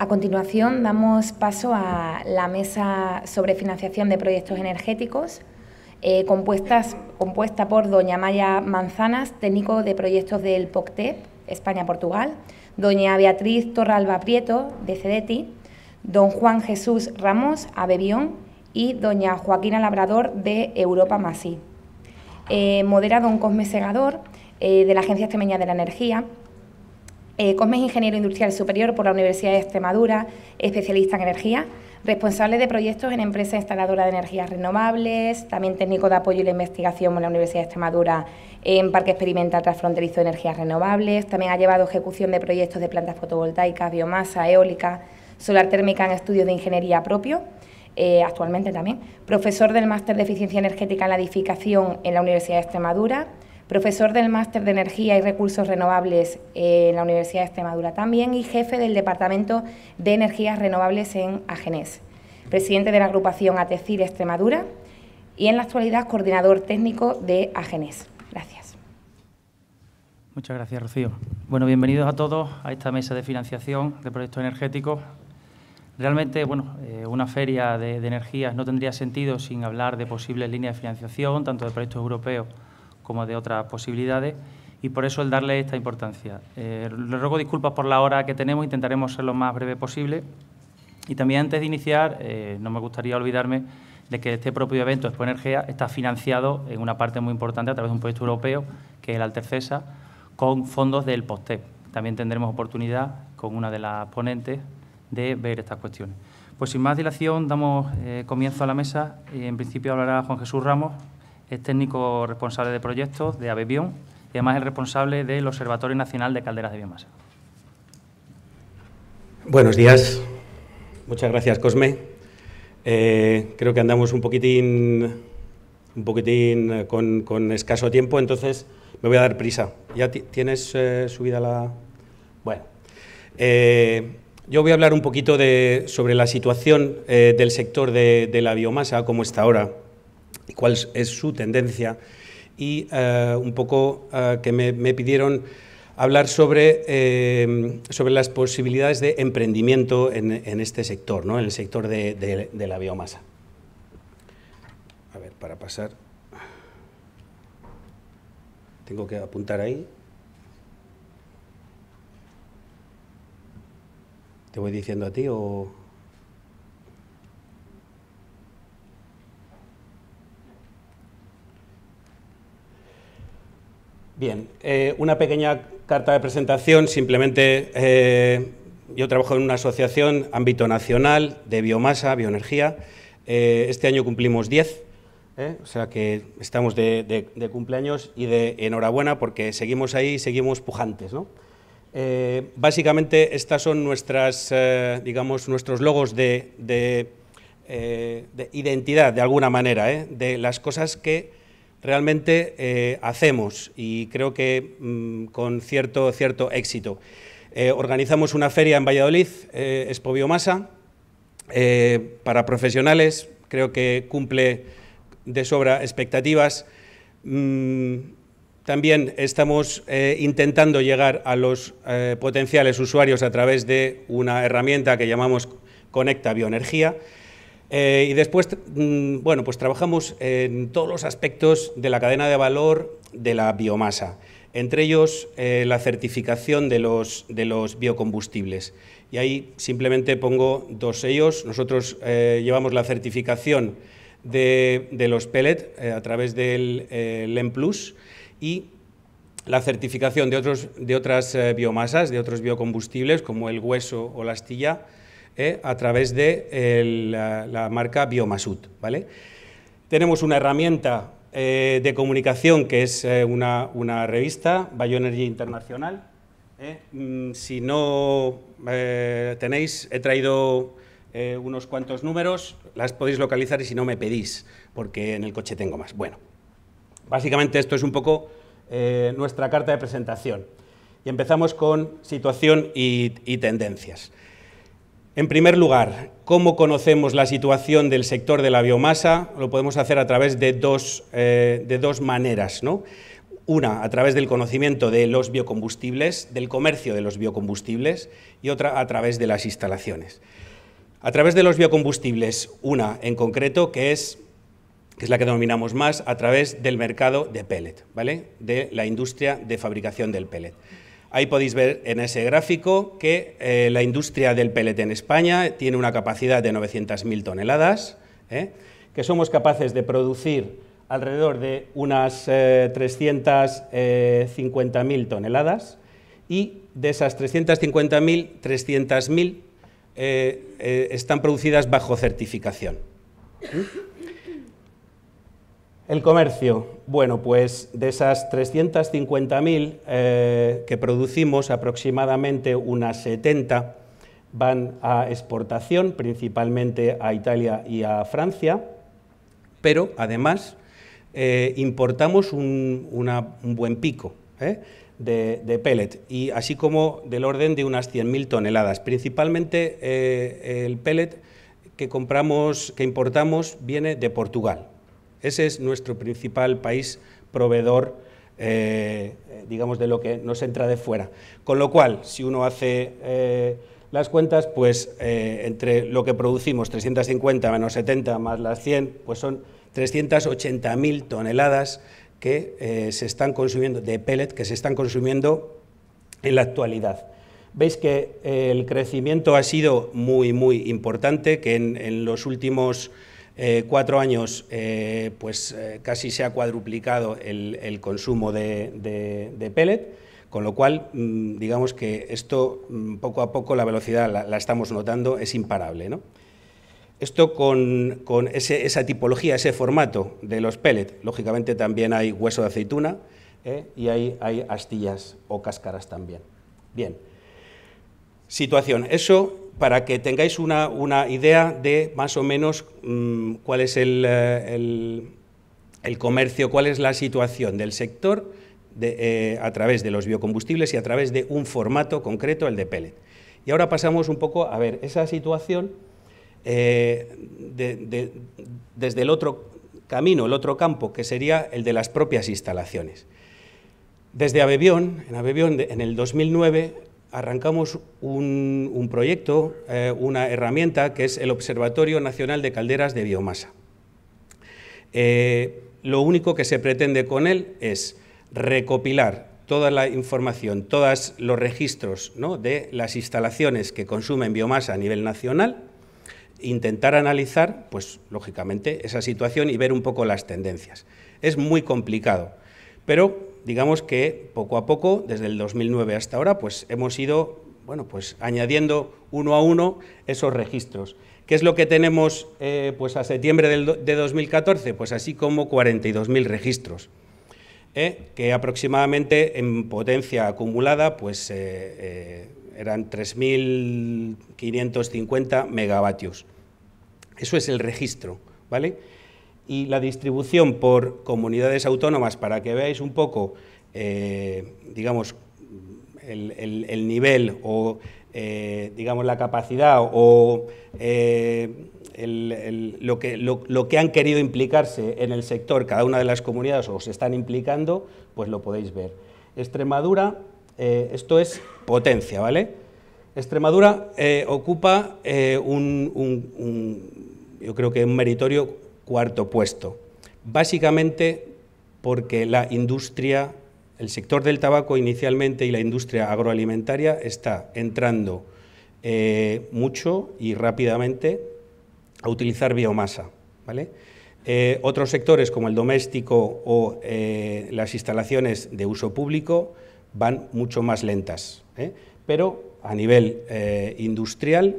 A continuación, damos paso a la mesa sobre financiación de proyectos energéticos, compuesta por doña Maya Manzanas, técnico de proyectos del POCTEP, España-Portugal, doña Beatriz Torralba Prieto, de CEDETI, don Juan Jesús Ramos, Abebión, y doña Joaquina Labrador, de Europa Masí. Modera don Cosme Segador, de la Agencia Extremeña de la Energía. Cosme es ingeniero industrial superior por la Universidad de Extremadura, especialista en energía, responsable de proyectos en empresa instaladora de energías renovables, también técnico de apoyo y la investigación por la Universidad de Extremadura en Parque Experimental Transfronterizo de Energías Renovables. También ha llevado ejecución de proyectos de plantas fotovoltaicas, biomasa, eólica, solar térmica en estudios de ingeniería propio, actualmente también. Profesor del Máster de Eficiencia Energética en la Edificación en la Universidad de Extremadura. Profesor del Máster de Energía y Recursos Renovables en la Universidad de Extremadura también y jefe del Departamento de Energías Renovables en Agenés. Presidente de la agrupación ATECIR Extremadura y en la actualidad coordinador técnico de Agenés. Gracias. Muchas gracias, Rocío. Bueno, bienvenidos a todos a esta mesa de financiación de proyectos energéticos. Realmente, una feria de energías no tendría sentido sin hablar de posibles líneas de financiación, tanto de proyectos europeos como de otras posibilidades, y por eso el darle esta importancia. Le ruego disculpas por la hora que tenemos, intentaremos ser lo más breve posible. Y también antes de iniciar, no me gustaría olvidarme de que este propio evento, Expo Energía, está financiado en una parte muy importante a través de un proyecto europeo, que es el Altercesa, con fondos del POCTEP. También tendremos oportunidad, con una de las ponentes, de ver estas cuestiones. Pues sin más dilación, damos comienzo a la mesa. En principio hablará Juan Jesús Ramos, es técnico responsable de proyectos de Abebión y además es responsable del Observatorio Nacional de Calderas de Biomasa. Buenos días. Muchas gracias, Cosme. Creo que andamos un poquitín con escaso tiempo, entonces me voy a dar prisa. ¿Ya tienes subida la...? Bueno. Yo voy a hablar un poquito sobre la situación del sector de la biomasa, cómo está ahora, y cuál es su tendencia, y un poco que me pidieron hablar sobre las posibilidades de emprendimiento en este sector, ¿no? En el sector de la biomasa. A ver, para pasar, tengo que apuntar ahí. ¿Te voy diciendo a ti o...? Bien, una pequeña carta de presentación. Simplemente yo trabajo en una asociación, ámbito nacional, de biomasa, bioenergía. Este año cumplimos 10, o sea que estamos de cumpleaños y de enhorabuena porque seguimos ahí, seguimos pujantes, ¿no? Básicamente estas son nuestras, digamos, nuestros logos de identidad, de alguna manera, de las cosas que realmente hacemos, y creo que con cierto éxito. Organizamos una feria en Valladolid, Expo Biomasa, para profesionales. Creo que cumple de sobra expectativas. También estamos intentando llegar a los potenciales usuarios a través de una herramienta que llamamos Conecta Bioenergía. Y después, pues trabajamos en todos los aspectos de la cadena de valor de la biomasa, entre ellos la certificación de los biocombustibles. Y ahí simplemente pongo dos sellos. Nosotros llevamos la certificación de los pellets a través del LEM Plus, y la certificación de otras biomasas, de otros biocombustibles, como el hueso o la astilla, a través de la marca Biomasut, ¿vale? Tenemos una herramienta de comunicación que es una revista, Bioenergy Internacional. Si no tenéis, he traído unos cuantos números, las podéis localizar y si no me pedís, porque en el coche tengo más. Bueno, básicamente esto es un poco nuestra carta de presentación. Y empezamos con situación y tendencias. En primer lugar, ¿cómo conocemos la situación del sector de la biomasa? Lo podemos hacer a través de dos maneras, ¿no? una a través del conocimiento de los biocombustibles, del comercio de los biocombustibles, y otra a través de las instalaciones. A través de los biocombustibles, una en concreto que es la que denominamos más, a través del mercado de pellet, ¿vale? De la industria de fabricación del pellet. Ahí podéis ver en ese gráfico que la industria del pellet en España tiene una capacidad de 900.000 toneladas, que somos capaces de producir alrededor de unas 350.000 toneladas, y de esas 350.000, 300.000 están producidas bajo certificación. El comercio, bueno, pues de esas 350.000 que producimos, aproximadamente unas 70 van a exportación, principalmente a Italia y a Francia, pero además importamos un buen pico de pellet, y así como del orden de unas 100.000 toneladas. Principalmente el pellet que importamos viene de Portugal. Ese es nuestro principal país proveedor, digamos, de lo que nos entra de fuera. Con lo cual, si uno hace las cuentas, pues entre lo que producimos, 350 menos 70 más las 100, pues son 380.000 toneladas que se están consumiendo, de pellet, que se están consumiendo en la actualidad. Veis que el crecimiento ha sido muy, muy importante, que en los últimos 4 años casi se ha cuadruplicado el consumo de pellet, con lo cual, digamos que esto, poco a poco, la velocidad la estamos notando, es imparable, ¿no? Esto con esa tipología, ese formato de los pellets, lógicamente también hay hueso de aceituna y hay astillas o cáscaras también. Bien, situación. Eso para que tengáis una idea de más o menos cuál es el comercio, cuál es la situación del sector a través de los biocombustibles y a través de un formato concreto, el de pellet. Y ahora pasamos un poco a ver esa situación desde el otro camino, el otro campo, que sería el de las propias instalaciones. Desde Abebión, en el 2009, arrancamos un proyecto, una herramienta, que es el Observatorio Nacional de Calderas de Biomasa. Lo único que se pretende con él es recopilar toda la información, todos los registros, ¿no?, de las instalaciones que consumen biomasa a nivel nacional, intentar analizar, pues lógicamente, esa situación y ver un poco las tendencias. Es muy complicado, pero digamos que poco a poco, desde el 2009 hasta ahora, pues hemos ido, bueno, pues añadiendo uno a uno esos registros. ¿Qué es lo que tenemos pues a septiembre de 2014? Pues así como 42.000 registros, que aproximadamente en potencia acumulada pues eran 3.550 megavatios. Eso es el registro, ¿vale? Y la distribución por comunidades autónomas, para que veáis un poco, digamos, el nivel o, digamos, la capacidad o lo que han querido implicarse en el sector cada una de las comunidades o se están implicando, pues lo podéis ver. Extremadura, esto es potencia, ¿vale? Extremadura ocupa yo creo que un meritorio cuarto puesto, básicamente porque la industria, el sector del tabaco inicialmente y la industria agroalimentaria está entrando mucho y rápidamente a utilizar biomasa, ¿vale? Otros sectores como el doméstico o las instalaciones de uso público van mucho más lentas, pero a nivel industrial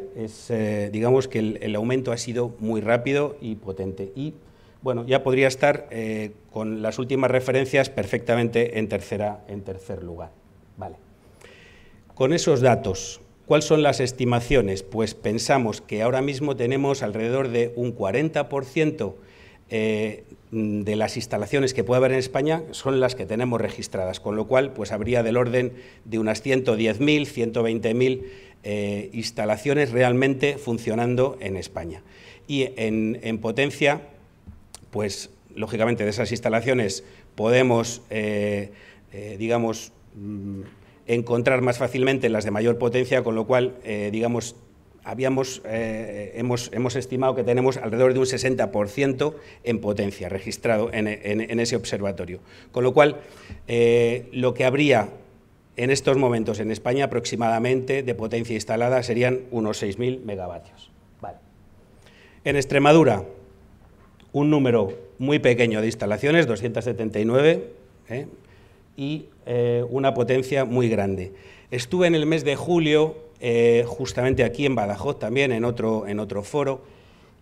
digamos que el aumento ha sido muy rápido y potente y bueno, ya podría estar con las últimas referencias perfectamente en tercer lugar. Vale. Con esos datos, ¿cuáles son las estimaciones? Pues pensamos que ahora mismo tenemos alrededor de un 40% de las instalaciones que puede haber en España son las que tenemos registradas, con lo cual pues habría del orden de unas 110.000, 120.000 instalaciones realmente funcionando en España. Y en potencia, pues lógicamente de esas instalaciones podemos, digamos, encontrar más fácilmente las de mayor potencia, con lo cual, digamos, hemos estimado que tenemos alrededor de un 60% en potencia registrado en ese observatorio. Con lo cual, lo que habría en estos momentos en España aproximadamente de potencia instalada serían unos 6.000 megavatios. Vale. En Extremadura, un número muy pequeño de instalaciones, 279, y una potencia muy grande. Estuve en el mes de julio, justamente aquí en Badajoz también, en otro foro,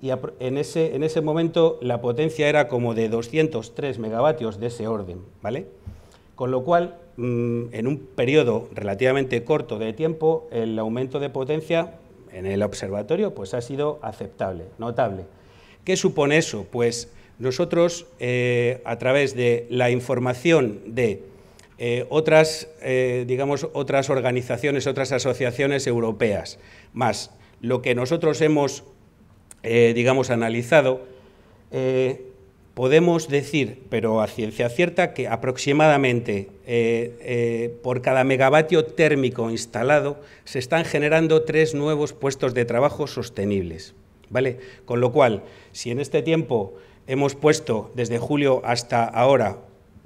y en ese momento la potencia era como de 203 megavatios de ese orden, ¿vale? Con lo cual, en un periodo relativamente corto de tiempo, el aumento de potencia en el observatorio pues, ha sido aceptable, notable. ¿Qué supone eso? Pues nosotros, a través de la información de otras organizaciones, otras asociaciones europeas, más lo que nosotros hemos, analizado, podemos decir, pero a ciencia cierta, que aproximadamente por cada megavatio térmico instalado se están generando 3 nuevos puestos de trabajo sostenibles, ¿vale? Con lo cual, si en este tiempo hemos puesto desde julio hasta ahora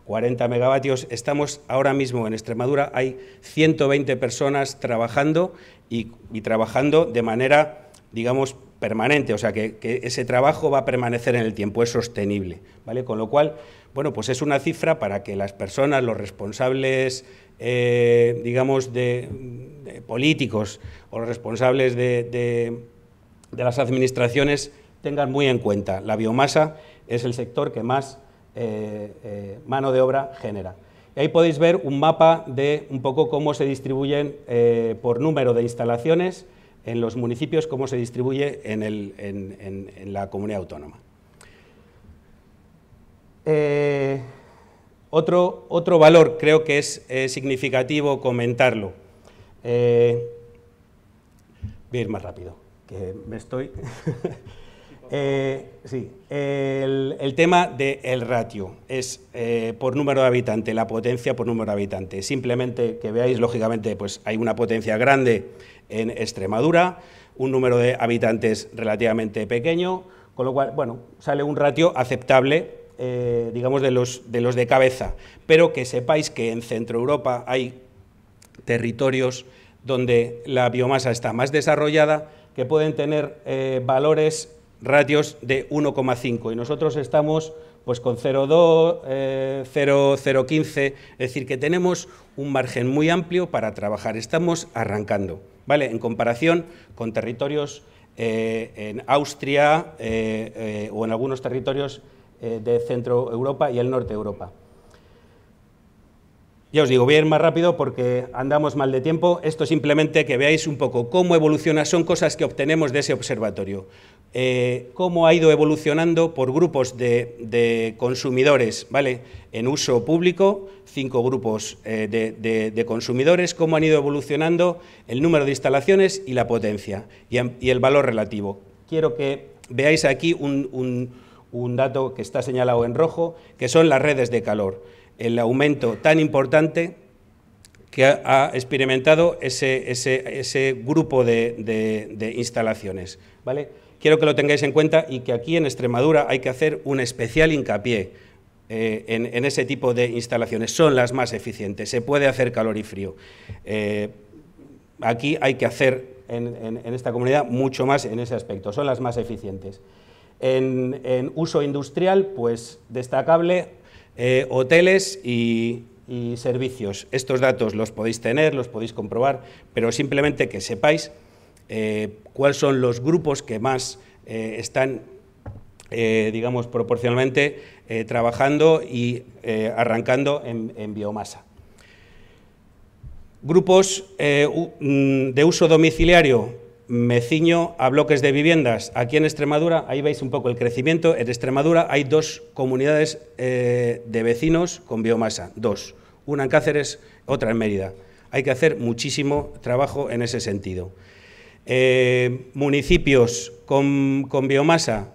40 megavatios, estamos ahora mismo en Extremadura, hay 120 personas trabajando y trabajando de manera, digamos, permanente, o sea, que ese trabajo va a permanecer en el tiempo, es sostenible, ¿vale? Con lo cual, bueno, pues es una cifra para que las personas, los responsables, digamos, de políticos o los responsables de las administraciones tengan muy en cuenta. La biomasa es el sector que más mano de obra genera. Y ahí podéis ver un mapa de un poco cómo se distribuyen por número de instalaciones en los municipios, cómo se distribuye en la comunidad autónoma. Otro valor creo que es significativo comentarlo. Voy a ir más rápido, que me estoy... sí, el tema del ratio es por número de habitante, la potencia por número de habitante. Simplemente que veáis, lógicamente, pues hay una potencia grande en Extremadura, un número de habitantes relativamente pequeño, con lo cual, bueno, sale un ratio aceptable, digamos, de los de cabeza, pero que sepáis que en Centro Europa hay territorios donde la biomasa está más desarrollada, que pueden tener ratios de 1,5 y nosotros estamos pues con 0,2, 0,015, es decir, que tenemos un margen muy amplio para trabajar, estamos arrancando, ¿vale? En comparación con territorios en Austria o en algunos territorios de Centro Europa y el Norte de Europa. Ya os digo, voy a ir más rápido porque andamos mal de tiempo. Esto simplemente que veáis un poco cómo evoluciona, son cosas que obtenemos de ese observatorio. Cómo ha ido evolucionando por grupos de consumidores, ¿vale? En uso público, 5 grupos de consumidores, cómo han ido evolucionando el número de instalaciones y la potencia y el valor relativo. Quiero que veáis aquí un dato que está señalado en rojo, que son las redes de calor. El aumento tan importante que ha experimentado ese grupo de instalaciones, ¿vale? Quiero que lo tengáis en cuenta y que aquí en Extremadura hay que hacer un especial hincapié en ese tipo de instalaciones. Son las más eficientes, se puede hacer calor y frío. Aquí hay que hacer en esta comunidad mucho más en ese aspecto, son las más eficientes. En uso industrial, pues destacable, hoteles y servicios. Estos datos los podéis tener, los podéis comprobar, pero simplemente que sepáis cuáles son los grupos que más están, digamos, proporcionalmente trabajando y arrancando en biomasa. Grupos de uso domiciliario, me ciño a bloques de viviendas. Aquí en Extremadura, ahí veis un poco el crecimiento. En Extremadura hay 2 comunidades de vecinos con biomasa, 2. Una en Cáceres, otra en Mérida. Hay que hacer muchísimo trabajo en ese sentido. Municipios con biomasa,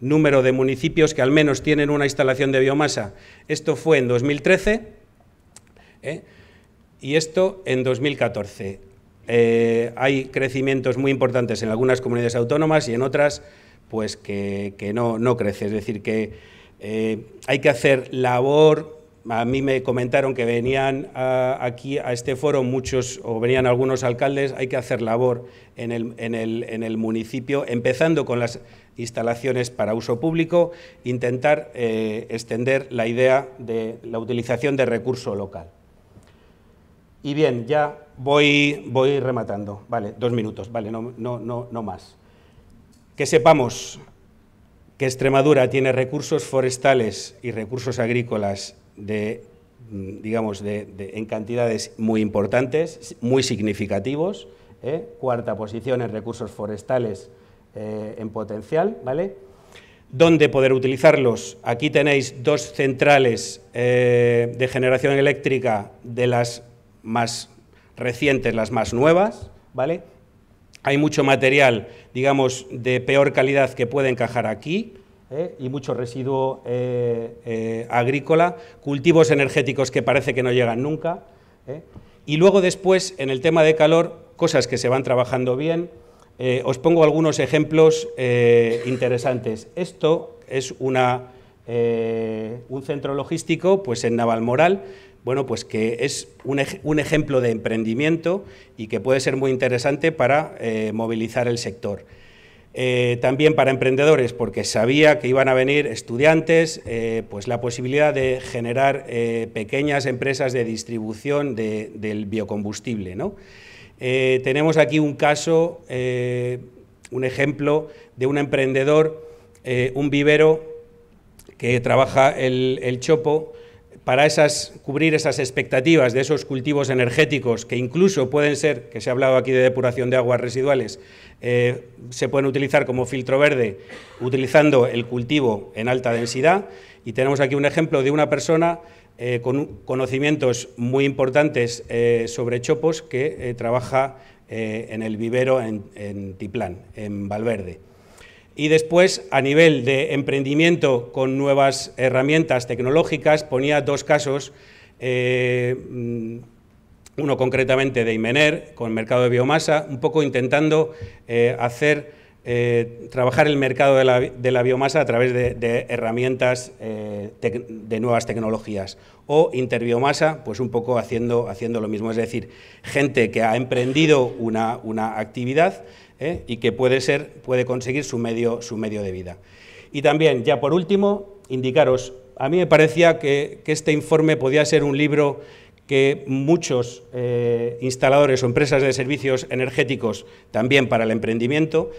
número de municipios que al menos tienen una instalación de biomasa. Esto fue en 2013 y esto en 2014. Hay crecimientos muy importantes en algunas comunidades autónomas y en otras pues que no crece. Es decir, que hay que hacer labor. A mí me comentaron que venían aquí a este foro muchos, o venían algunos alcaldes, hay que hacer labor en el municipio, empezando con las instalaciones para uso público, intentar extender la idea de la utilización de recurso local. Y bien, ya voy rematando, vale, 2 minutos, vale, no más. Que sepamos que Extremadura tiene recursos forestales y recursos agrícolas en cantidades muy importantes, muy significativos, cuarta posición en recursos forestales en potencial, ¿vale? ¿Dónde poder utilizarlos? Aquí tenéis 2 centrales de generación eléctrica de las más recientes, las más nuevas, ¿vale? Hay mucho material, digamos, de peor calidad que puede encajar aquí, y mucho residuo agrícola, cultivos energéticos que parece que no llegan nunca, y luego después, en el tema de calor, cosas que se van trabajando bien. Os pongo algunos ejemplos interesantes. Esto es un centro logístico pues en Navalmoral, bueno, pues que es un ejemplo de emprendimiento y que puede ser muy interesante para movilizar el sector. También para emprendedores, porque sabía que iban a venir estudiantes, pues la posibilidad de generar pequeñas empresas de distribución del biocombustible, ¿no? Tenemos aquí un caso, un ejemplo de un emprendedor, un vivero que trabaja el chopo para cubrir esas expectativas de esos cultivos energéticos que incluso pueden ser, que se ha hablado aquí de depuración de aguas residuales, se pueden utilizar como filtro verde utilizando el cultivo en alta densidad. Y tenemos aquí un ejemplo de una persona con conocimientos muy importantes sobre chopos que trabaja en el vivero en Tiplán, en Valverde. Y después, a nivel de emprendimiento con nuevas herramientas tecnológicas, ponía 2 casos, uno concretamente de Imener, con mercado de biomasa, un poco intentando trabajar el mercado de la biomasa a través de herramientas de nuevas tecnologías. O Interbiomasa, pues un poco haciendo lo mismo, es decir, gente que ha emprendido una actividad y que puede conseguir su medio de vida. Y también, ya por último, indicaros, a mí me parecía que este informe podía ser un libro que muchos instaladores o empresas de servicios energéticos, también para el emprendimiento,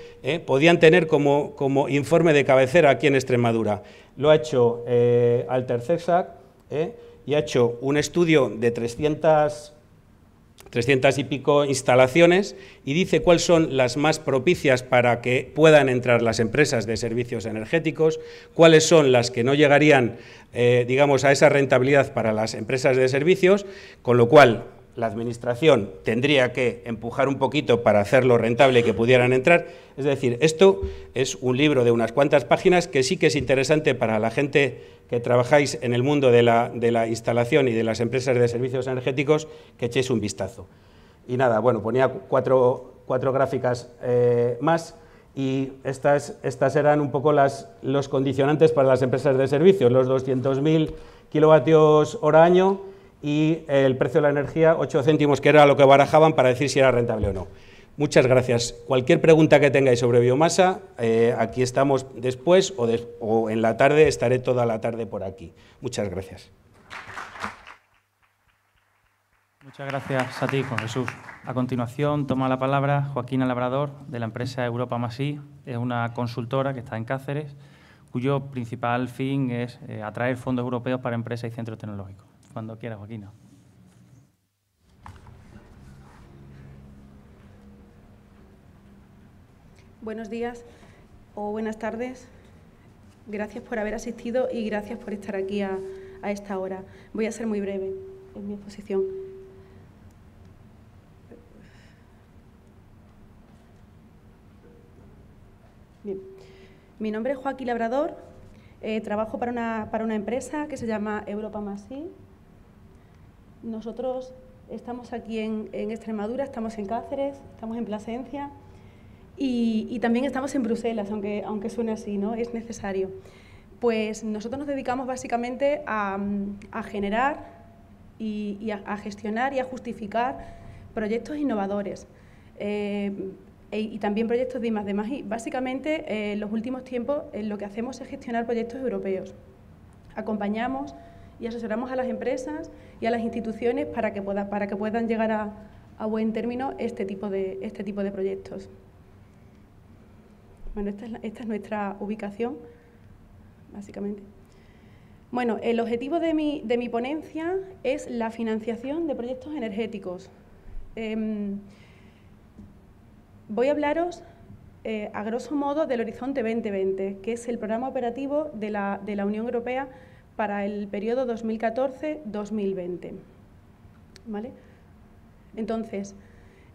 podían tener como informe de cabecera aquí en Extremadura. Lo ha hecho Altercexac y ha hecho un estudio de 300 y pico instalaciones y dice cuáles son las más propicias para que puedan entrar las empresas de servicios energéticos, cuáles son las que no llegarían, digamos, a esa rentabilidad para las empresas de servicios, con lo cual la Administración tendría que empujar un poquito para hacerlo rentable y que pudieran entrar. Es decir, esto es un libro de unas cuantas páginas que sí que es interesante para la gente que trabajáis en el mundo de la instalación y de las empresas de servicios energéticos, que echéis un vistazo. Y nada, bueno, ponía cuatro gráficas más, y estas eran un poco los condicionantes para las empresas de servicios, los 200.000 kilovatios hora año y el precio de la energía, 8 céntimos, que era lo que barajaban para decir si era rentable o no. Muchas gracias. Cualquier pregunta que tengáis sobre biomasa, aquí estamos después o en la tarde, estaré toda la tarde por aquí. Muchas gracias. Muchas gracias a ti, Juan Jesús. A continuación toma la palabra Joaquina Labrador, de la empresa Europa Masí. Es una consultora que está en Cáceres, cuyo principal fin es atraer fondos europeos para empresas y centros tecnológicos. Cuando quiera, Joaquina. Buenos días o buenas tardes. Gracias por haber asistido y gracias por estar aquí a esta hora. Voy a ser muy breve en mi exposición. Bien. Mi nombre es Joaquín Labrador, trabajo para una empresa que se llama Europa Masí. Nosotros estamos aquí en Extremadura, estamos en Cáceres, estamos en Plasencia y también estamos en Bruselas, aunque suene así, ¿no? Es necesario. Pues nosotros nos dedicamos básicamente a generar y a gestionar y a justificar proyectos innovadores y también proyectos de I+D+I. Básicamente, en los últimos tiempos lo que hacemos es gestionar proyectos europeos. Acompañamos y asesoramos a las empresas y a las instituciones para que puedan llegar a buen término este tipo de proyectos. Bueno, esta es nuestra ubicación, básicamente. Bueno, el objetivo de mi ponencia es la financiación de proyectos energéticos. Voy a hablaros, a grosso modo, del Horizonte 2020, que es el programa operativo de la Unión Europea para el periodo 2014-2020. ¿Vale? Entonces,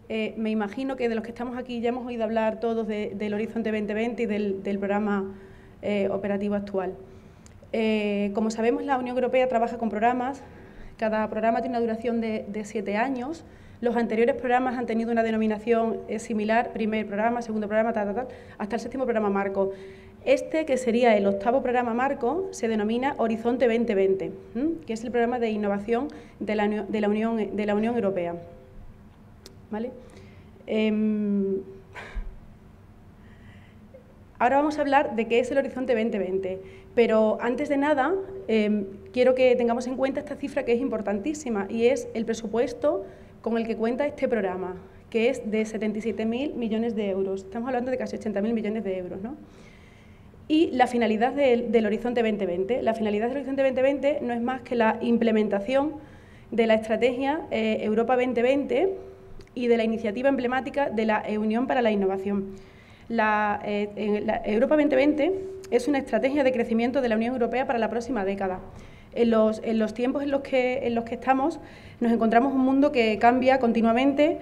me imagino que de los que estamos aquí ya hemos oído hablar todos del Horizonte 2020 y del programa operativo actual. Como sabemos, la Unión Europea trabaja con programas. Cada programa tiene una duración de 7 años. Los anteriores programas han tenido una denominación similar, primer programa, segundo programa, hasta el 7º programa marco. Este, que sería el 8º programa marco, se denomina Horizonte 2020, que es el programa de innovación de la Unión Europea. ¿Vale? Ahora vamos a hablar de qué es el Horizonte 2020, pero antes de nada quiero que tengamos en cuenta esta cifra que es importantísima y es el presupuesto con el que cuenta este programa, que es de 77.000 millones de euros. Estamos hablando de casi 80.000 millones de euros, ¿no? Y la finalidad del Horizonte 2020. La finalidad del Horizonte 2020 no es más que la implementación de la estrategia Europa 2020 y de la iniciativa emblemática de la Unión para la Innovación. La Europa 2020 es una estrategia de crecimiento de la Unión Europea para la próxima década. En los tiempos en los que estamos nos encontramos un mundo que cambia continuamente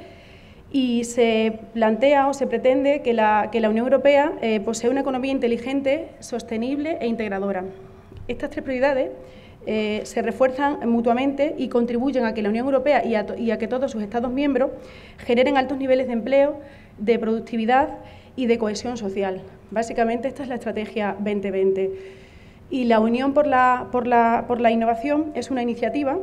y se plantea o se pretende que la Unión Europea posee una economía inteligente, sostenible e integradora. Estas 3 prioridades se refuerzan mutuamente y contribuyen a que la Unión Europea y a que todos sus Estados miembros generen altos niveles de empleo, de productividad y de cohesión social. Básicamente esta es la estrategia 2020. Y la Unión por la Innovación es una iniciativa,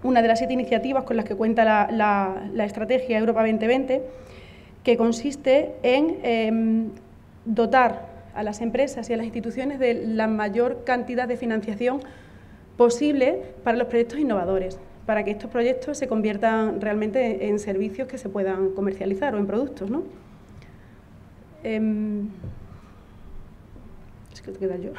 una de las 7 iniciativas con las que cuenta la estrategia Europa 2020, que consiste en dotar a las empresas y a las instituciones de la mayor cantidad de financiación posible para los proyectos innovadores, para que estos proyectos se conviertan realmente en servicios que se puedan comercializar o en productos, ¿no? Es que te queda yo.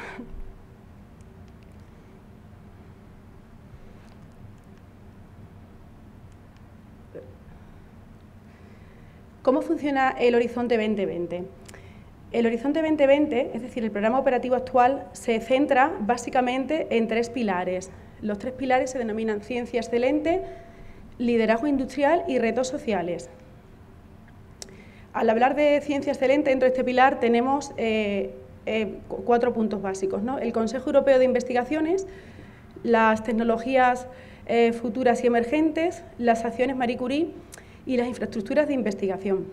¿Cómo funciona el Horizonte 2020? El Horizonte 2020, es decir, el programa operativo actual, se centra básicamente en 3 pilares. Los 3 pilares se denominan ciencia excelente, liderazgo industrial y retos sociales. Al hablar de ciencia excelente, dentro de este pilar tenemos 4 puntos básicos, ¿no? El Consejo Europeo de Investigaciones, las tecnologías futuras y emergentes, las acciones Marie Curie y las infraestructuras de investigación.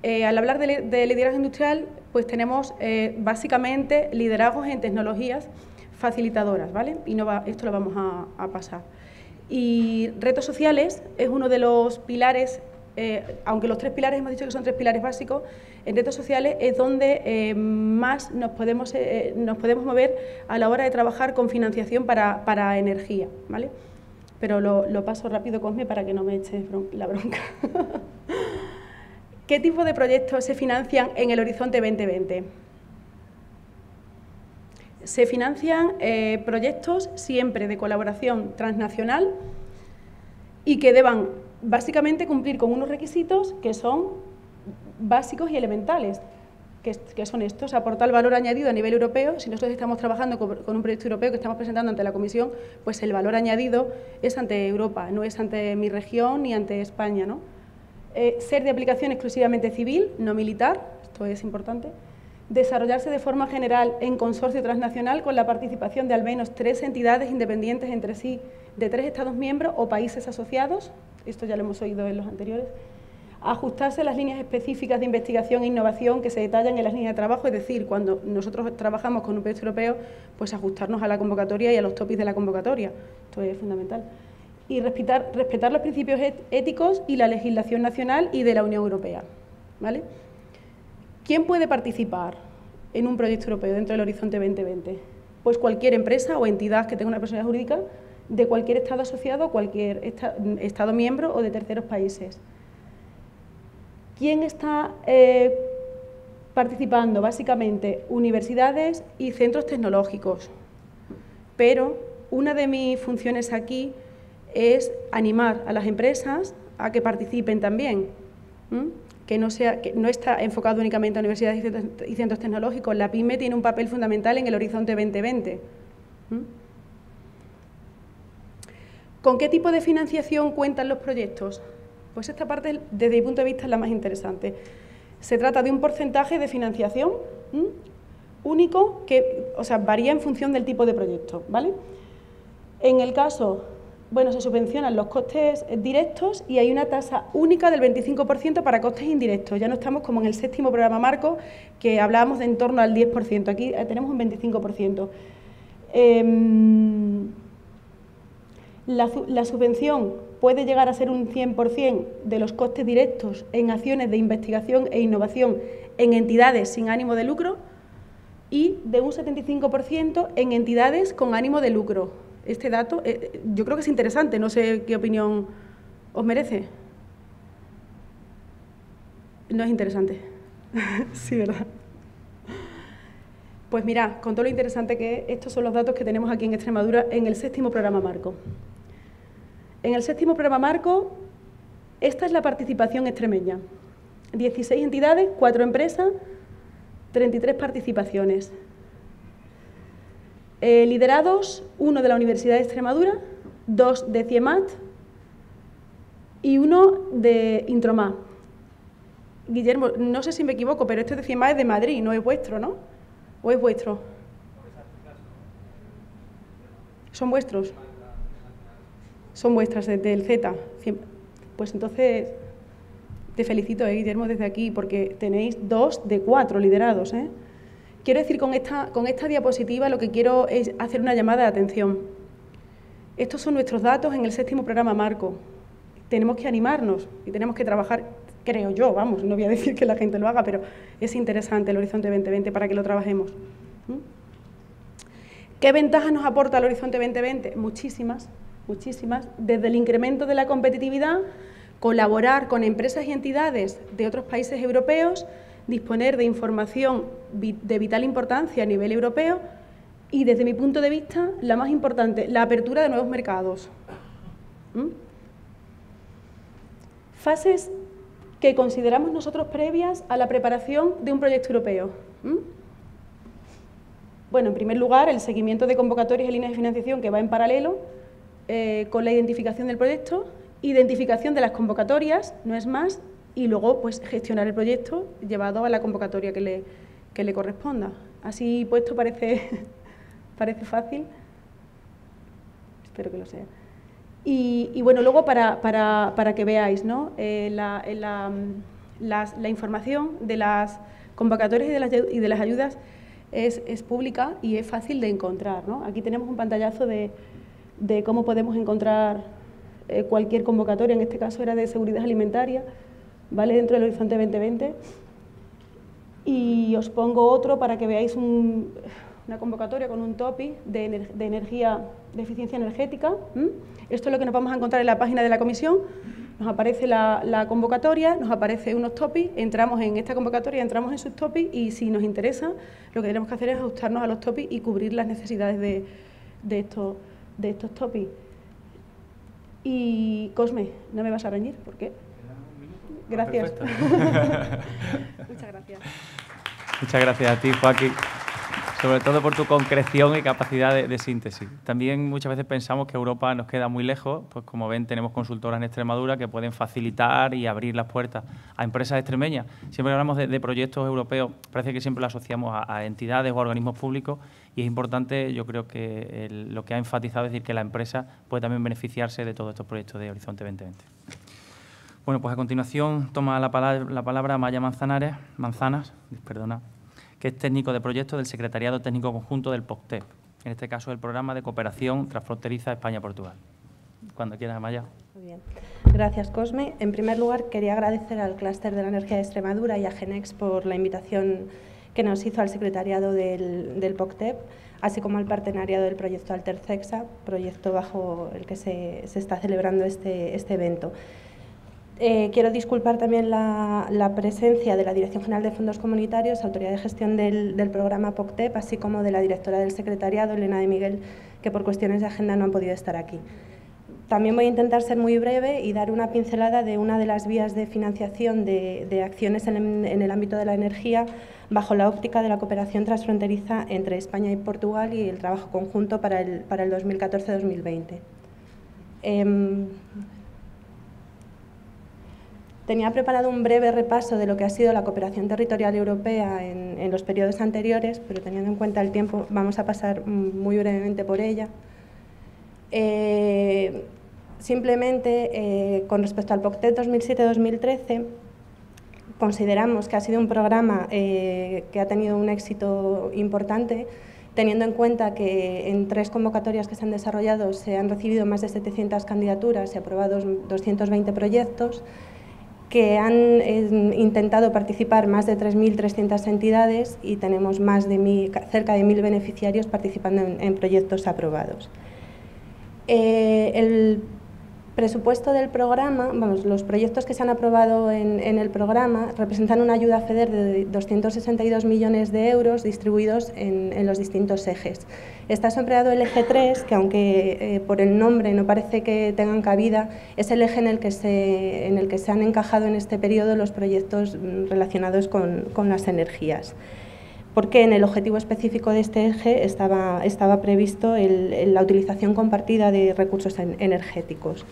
Al hablar de liderazgo industrial, pues tenemos básicamente liderazgos en tecnologías facilitadoras, ¿vale? Y esto lo vamos a pasar. Y retos sociales es uno de los pilares, aunque los 3 pilares hemos dicho que son 3 pilares básicos, en retos sociales es donde más nos podemos mover a la hora de trabajar con financiación para energía, ¿vale? Pero lo paso rápido, Cosme, para que no me eches la bronca. ¿Qué tipo de proyectos se financian en el Horizonte 2020? Se financian proyectos siempre de colaboración transnacional y que deban básicamente cumplir con unos requisitos que son básicos y elementales, que son estos: aportar valor añadido a nivel europeo. Si nosotros estamos trabajando con un proyecto europeo que estamos presentando ante la Comisión, pues el valor añadido es ante Europa, no es ante mi región ni ante España, ¿no? Ser de aplicación exclusivamente civil, no militar, esto es importante. Desarrollarse de forma general en consorcio transnacional con la participación de al menos 3 entidades independientes entre sí de 3 Estados miembros o países asociados, esto ya lo hemos oído en los anteriores. Ajustarse a las líneas específicas de investigación e innovación que se detallan en las líneas de trabajo, es decir, cuando nosotros trabajamos con un proyecto europeo, pues ajustarnos a la convocatoria y a los topics de la convocatoria, esto es fundamental. Y respetar los principios éticos y la legislación nacional y de la Unión Europea, ¿vale? ¿Quién puede participar en un proyecto europeo dentro del Horizonte 2020? Pues cualquier empresa o entidad que tenga una personalidad jurídica de cualquier Estado asociado, cualquier Estado miembro o de terceros países. ¿Quién está participando? Básicamente, universidades y centros tecnológicos. Pero una de mis funciones aquí es animar a las empresas a que participen también. Que no está enfocado únicamente a universidades y centros tecnológicos. La PYME tiene un papel fundamental en el Horizonte 2020. ¿Con qué tipo de financiación cuentan los proyectos? Pues esta parte, desde mi punto de vista, es la más interesante. Se trata de un porcentaje de financiación único que, varía en función del tipo de proyecto, ¿vale? En el caso, se subvencionan los costes directos y hay una tasa única del 25% para costes indirectos. Ya no estamos como en el 7º programa marco, que hablábamos de en torno al 10%. Aquí tenemos un 25%. La subvención puede llegar a ser un 100% de los costes directos en acciones de investigación e innovación en entidades sin ánimo de lucro y de un 75% en entidades con ánimo de lucro. Este dato yo creo que es interesante, no sé qué opinión os merece. No es interesante. Sí, ¿verdad? Pues mirad, con todo lo interesante que es, estos son los datos que tenemos aquí en Extremadura en el 7º programa marco. En el 7º programa marco, esta es la participación extremeña. 16 entidades, 4 empresas, 33 participaciones. Liderados, 1 de la Universidad de Extremadura, 2 de CIEMAT y 1 de Intromá. Guillermo, no sé si me equivoco, pero este de CIEMAT es de Madrid, no es vuestro, ¿no? ¿O es vuestro? ¿Son vuestros? Son vuestras, del Z. Pues entonces, te felicito, Guillermo, desde aquí, porque tenéis 2 de 4 liderados, ¿eh? Quiero decir, con esta diapositiva lo que quiero es hacer una llamada de atención. Estos son nuestros datos en el 7º programa marco. Tenemos que animarnos y tenemos que trabajar, creo yo, vamos, no voy a decir que la gente lo haga, pero es interesante el Horizonte 2020 para que lo trabajemos. ¿Qué ventajas nos aporta el Horizonte 2020? Muchísimas, muchísimas. Desde el incremento de la competitividad, colaborar con empresas y entidades de otros países europeos, disponer de información de vital importancia a nivel europeo y, desde mi punto de vista, la más importante, la apertura de nuevos mercados. Fases que consideramos nosotros previas a la preparación de un proyecto europeo. Bueno, en primer lugar, el seguimiento de convocatorias y líneas de financiación que va en paralelo con la identificación del proyecto, identificación de las convocatorias, no es más, y luego pues gestionar el proyecto llevado a la convocatoria que le corresponda. Así puesto parece fácil, espero que lo sea. Y bueno, luego para que veáis, ¿no? La información de las convocatorias y de las ayudas es pública y es fácil de encontrar, ¿no? Aquí tenemos un pantallazo de cómo podemos encontrar cualquier convocatoria, en este caso era de seguridad alimentaria, ¿vale? Dentro del Horizonte 2020. Y os pongo otro para que veáis una convocatoria con un topic de energía, de eficiencia energética. Esto es lo que nos vamos a encontrar en la página de la comisión. Nos aparece la convocatoria, nos aparece unos topics, entramos en esta convocatoria, entramos en sus topics y si nos interesa, lo que tenemos que hacer es ajustarnos a los topics y cubrir las necesidades de estos topics. Y Cosme, ¿no me vas a reñir? ¿Por qué? Gracias. Muchas gracias. Muchas gracias a ti, Joaquín. Sobre todo por tu concreción y capacidad de síntesis. También muchas veces pensamos que Europa nos queda muy lejos, pues como ven tenemos consultoras en Extremadura que pueden facilitar y abrir las puertas a empresas extremeñas. Siempre hablamos de proyectos europeos, parece que siempre lo asociamos a entidades o a organismos públicos y es importante, yo creo que lo que ha enfatizado es decir que la empresa puede también beneficiarse de todos estos proyectos de Horizonte 2020. Bueno, pues a continuación toma la palabra Maya Manzanas, que es técnico de proyectos del Secretariado Técnico Conjunto del POCTEP, en este caso el Programa de Cooperación Transfronteriza España-Portugal. Cuando quieras, Maya. Muy bien. Gracias, Cosme. En primer lugar, quería agradecer al Clúster de la Energía de Extremadura y a GENEX por la invitación que nos hizo al Secretariado del POCTEP, así como al partenariado del proyecto Altercexa, proyecto bajo el que se está celebrando este evento. Quiero disculpar también la presencia de la Dirección General de Fondos Comunitarios, Autoridad de Gestión del programa POCTEP, así como de la directora del secretariado, Elena de Miguel, que por cuestiones de agenda no han podido estar aquí. También voy a intentar ser muy breve y dar una pincelada de una de las vías de financiación de acciones en el ámbito de la energía bajo la óptica de la cooperación transfronteriza entre España y Portugal y el trabajo conjunto para el 2014-2020. Tenía preparado un breve repaso de lo que ha sido la cooperación territorial europea en los periodos anteriores, pero teniendo en cuenta el tiempo vamos a pasar muy brevemente por ella. Simplemente, con respecto al POCTEP 2007-2013, consideramos que ha sido un programa que ha tenido un éxito importante, teniendo en cuenta que en 3 convocatorias que se han desarrollado se han recibido más de 700 candidaturas y aprobados 220 proyectos, que han intentado participar más de 3.300 entidades y tenemos cerca de 1.000 beneficiarios participando en proyectos aprobados. El presupuesto del programa, los proyectos que se han aprobado en el programa representan una ayuda FEDER de 262 millones de euros distribuidos en los distintos ejes. Está sombreado el eje 3, que aunque por el nombre no parece que tengan cabida, es el eje en el que se han encajado en este periodo los proyectos relacionados con las energías. Porque en el objetivo específico de este eje estaba previsto la utilización compartida de recursos energéticos.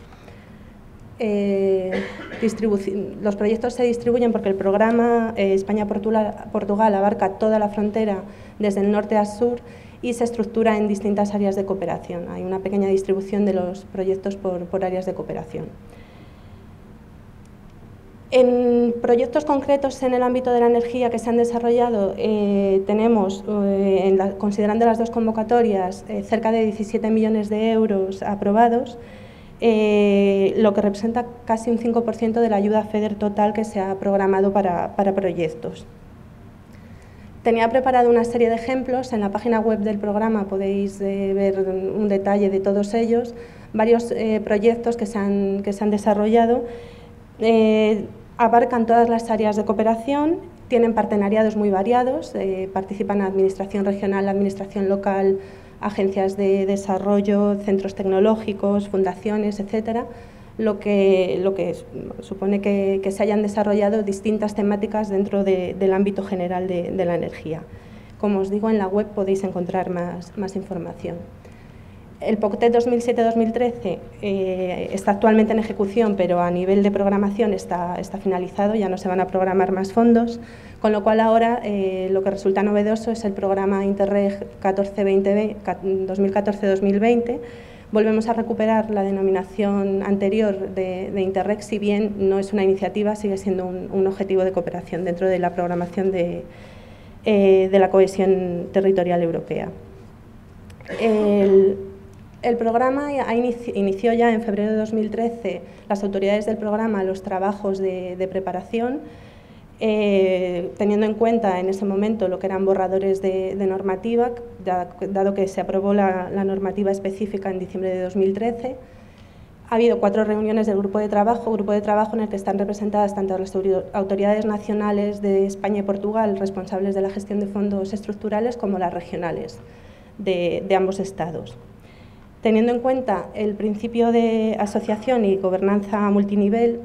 Los proyectos se distribuyen porque el programa España-Portugal abarca toda la frontera desde el norte a sur y se estructura en distintas áreas de cooperación. Hay una pequeña distribución de los proyectos por áreas de cooperación. En proyectos concretos en el ámbito de la energía que se han desarrollado, tenemos, considerando las 2 convocatorias, cerca de 17 millones de euros aprobados, lo que representa casi un 5% de la ayuda FEDER total que se ha programado para proyectos. Tenía preparado una serie de ejemplos, en la página web del programa podéis ver un detalle de todos ellos, varios proyectos que se han desarrollado. Abarcan todas las áreas de cooperación, tienen partenariados muy variados, participan administración regional, administración local, agencias de desarrollo, centros tecnológicos, fundaciones, etcétera, lo que supone que se hayan desarrollado distintas temáticas dentro del ámbito general de la energía. Como os digo, en la web podéis encontrar más información. El POCTEP 2007-2013 está actualmente en ejecución, pero a nivel de programación está finalizado, ya no se van a programar más fondos, con lo cual ahora lo que resulta novedoso es el programa Interreg 2014-2020. Volvemos a recuperar la denominación anterior de Interreg, si bien no es una iniciativa, sigue siendo un objetivo de cooperación dentro de la programación de la cohesión territorial europea. El programa inició ya en febrero de 2013, las autoridades del programa, los trabajos de preparación, teniendo en cuenta en ese momento lo que eran borradores de normativa, dado que se aprobó la normativa específica en diciembre de 2013. Ha habido 4 reuniones del grupo de trabajo en el que están representadas tanto las autoridades nacionales de España y Portugal, responsables de la gestión de fondos estructurales, como las regionales de ambos estados. Teniendo en cuenta el principio de asociación y gobernanza multinivel,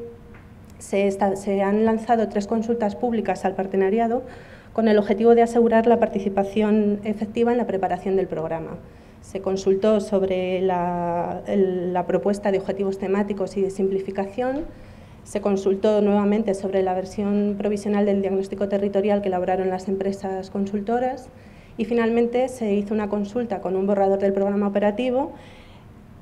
se han lanzado 3 consultas públicas al partenariado con el objetivo de asegurar la participación efectiva en la preparación del programa. Se consultó sobre la propuesta de objetivos temáticos y de simplificación, se consultó nuevamente sobre la versión provisional del diagnóstico territorial que elaboraron las empresas consultoras y finalmente se hizo una consulta con un borrador del programa operativo.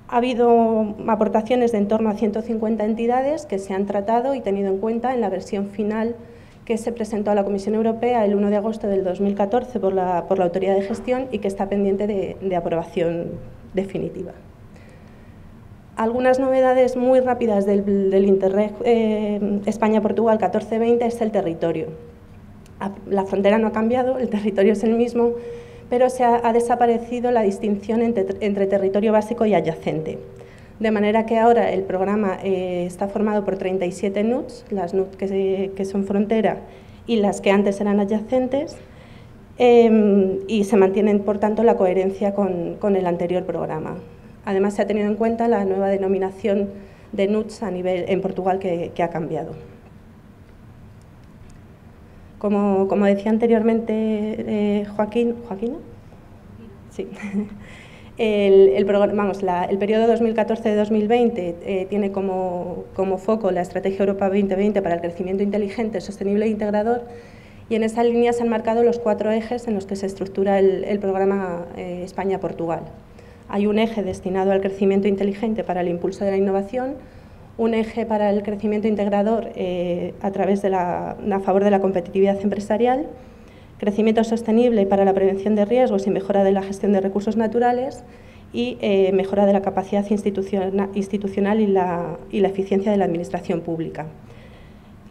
Ha habido aportaciones de en torno a 150 entidades que se han tratado y tenido en cuenta en la versión final que se presentó a la Comisión Europea el 1 de agosto del 2014 por la Autoridad de Gestión y que está pendiente de aprobación definitiva. Algunas novedades muy rápidas del Interreg España-Portugal 14-20 es el territorio. La frontera no ha cambiado, el territorio es el mismo, pero ha desaparecido la distinción entre territorio básico y adyacente. De manera que ahora el programa está formado por 37 NUTS, las NUTS que son frontera y las que antes eran adyacentes, y se mantienen, por tanto, la coherencia con el anterior programa. Además, se ha tenido en cuenta la nueva denominación de NUTS en Portugal que ha cambiado. Como decía anteriormente ¿Joaquín? Sí. El periodo 2014-2020 tiene como foco la Estrategia Europa 2020 para el crecimiento inteligente, sostenible e integrador, y en esa línea se han marcado los 4 ejes en los que se estructura el programa España-Portugal. Hay un eje destinado al crecimiento inteligente para el impulso de la innovación, un eje para el crecimiento integrador a favor de la competitividad empresarial, crecimiento sostenible para la prevención de riesgos y mejora de la gestión de recursos naturales y mejora de la capacidad institucional y la eficiencia de la administración pública.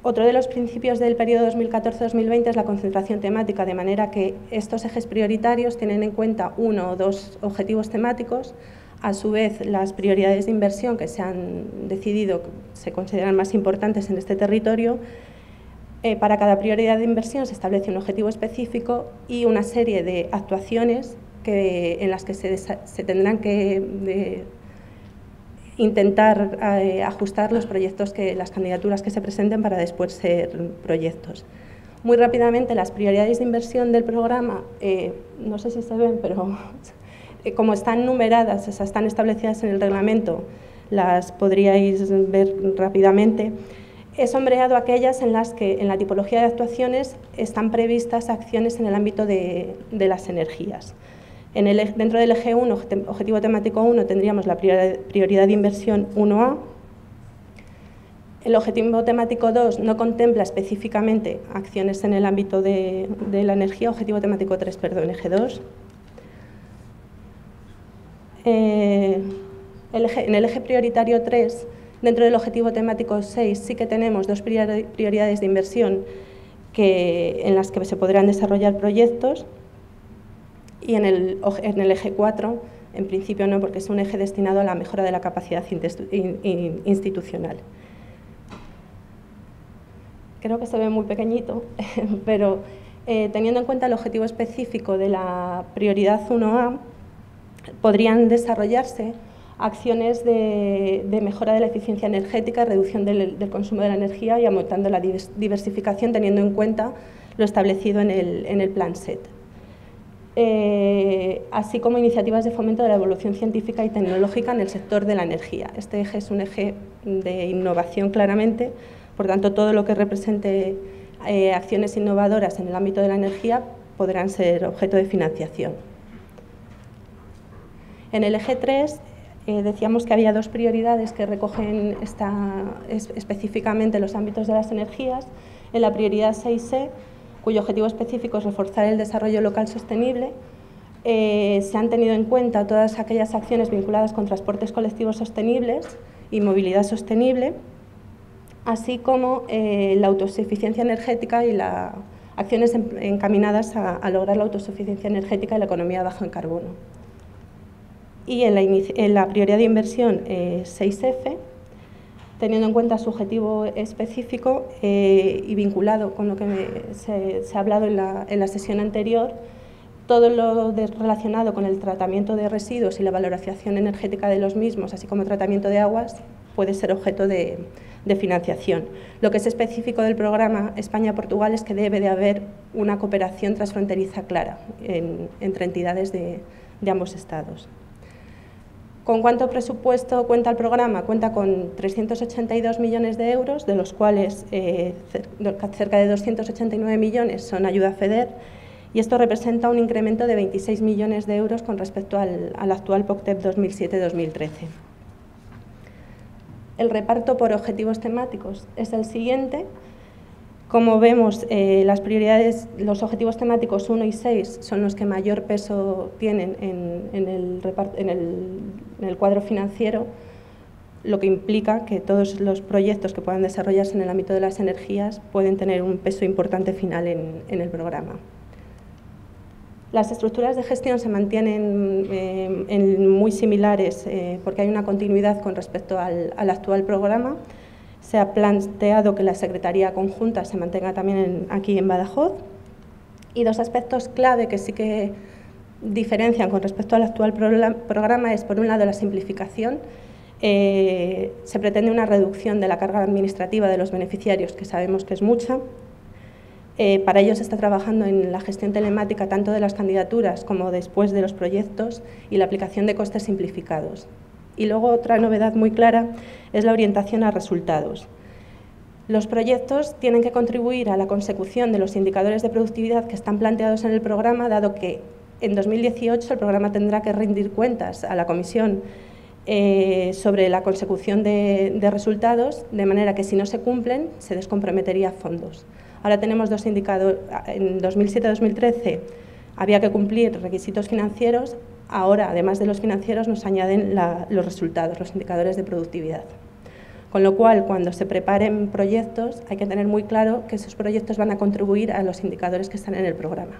Otro de los principios del periodo 2014-2020 es la concentración temática, de manera que estos ejes prioritarios tienen en cuenta 1 o 2 objetivos temáticos. A su vez, las prioridades de inversión que se han decidido se consideran más importantes en este territorio. Para cada prioridad de inversión se establece un objetivo específico y una serie de actuaciones en las que se tendrán que intentar ajustar los proyectos, las candidaturas que se presenten para después ser proyectos. Muy rápidamente, las prioridades de inversión del programa, no sé si se ven, pero como están numeradas, están establecidas en el reglamento, las podríais ver rápidamente. He sombreado aquellas en las que en la tipología de actuaciones están previstas acciones en el ámbito de las energías. Dentro del eje 1, objetivo temático 1, tendríamos la prioridad de inversión 1A. El objetivo temático 2 no contempla específicamente acciones en el ámbito de la energía, objetivo temático 3, perdón, eje 2. En el eje prioritario 3, dentro del objetivo temático 6, sí que tenemos 2 prioridades de inversión en las que se podrán desarrollar proyectos. Y en el eje 4, en principio no, porque es un eje destinado a la mejora de la capacidad institucional. Creo que se ve muy pequeñito, pero teniendo en cuenta el objetivo específico de la prioridad 1A, podrían desarrollarse acciones de mejora de la eficiencia energética, reducción del consumo de la energía y aumentando la diversificación, teniendo en cuenta lo establecido en el plan SET. Así como iniciativas de fomento de la evolución científica y tecnológica en el sector de la energía. Este eje es un eje de innovación claramente, por tanto todo lo que represente acciones innovadoras en el ámbito de la energía podrán ser objeto de financiación. En el eje 3 decíamos que había 2 prioridades que recogen específicamente los ámbitos de las energías. En la prioridad 6E, cuyo objetivo específico es reforzar el desarrollo local sostenible, se han tenido en cuenta todas aquellas acciones vinculadas con transportes colectivos sostenibles y movilidad sostenible, así como la autosuficiencia energética y las acciones encaminadas a lograr la autosuficiencia energética y la economía baja en carbono. Y en la prioridad de inversión 6F, teniendo en cuenta su objetivo específico y vinculado con lo que se ha hablado en la sesión anterior, todo lo relacionado con el tratamiento de residuos y la valorización energética de los mismos, así como el tratamiento de aguas, puede ser objeto de financiación. Lo que es específico del programa España-Portugal es que debe de haber una cooperación transfronteriza clara entre entidades de ambos estados. ¿Con cuánto presupuesto cuenta el programa? Cuenta con 382 millones de euros, de los cuales cerca de 289 millones son ayuda FEDER, y esto representa un incremento de 26 millones de euros con respecto al actual POCTEP 2007-2013. El reparto por objetivos temáticos es el siguiente. Como vemos, las prioridades, los objetivos temáticos 1 y 6 son los que mayor peso tienen en el cuadro financiero, lo que implica que todos los proyectos que puedan desarrollarse en el ámbito de las energías pueden tener un peso importante final en el programa. Las estructuras de gestión se mantienen muy similares porque hay una continuidad con respecto al actual programa. Se ha planteado que la Secretaría Conjunta se mantenga también aquí en Badajoz. Y dos aspectos clave que sí que diferencian con respecto al actual programa es, por un lado, la simplificación. Se pretende una reducción de la carga administrativa de los beneficiarios, que sabemos que es mucha. Para ello se está trabajando en la gestión telemática tanto de las candidaturas como después de los proyectos y la aplicación de costes simplificados. Y luego otra novedad muy clara es la orientación a resultados. Los proyectos tienen que contribuir a la consecución de los indicadores de productividad que están planteados en el programa, dado que en 2018 el programa tendrá que rendir cuentas a la Comisión sobre la consecución de resultados, de manera que si no se cumplen se descomprometería fondos. Ahora tenemos dos indicadores. En 2007-2013 había que cumplir requisitos financieros. Ahora, además de los financieros, nos añaden los resultados, los indicadores de productividad. Con lo cual, cuando se preparen proyectos, hay que tener muy claro que esos proyectos van a contribuir a los indicadores que están en el programa.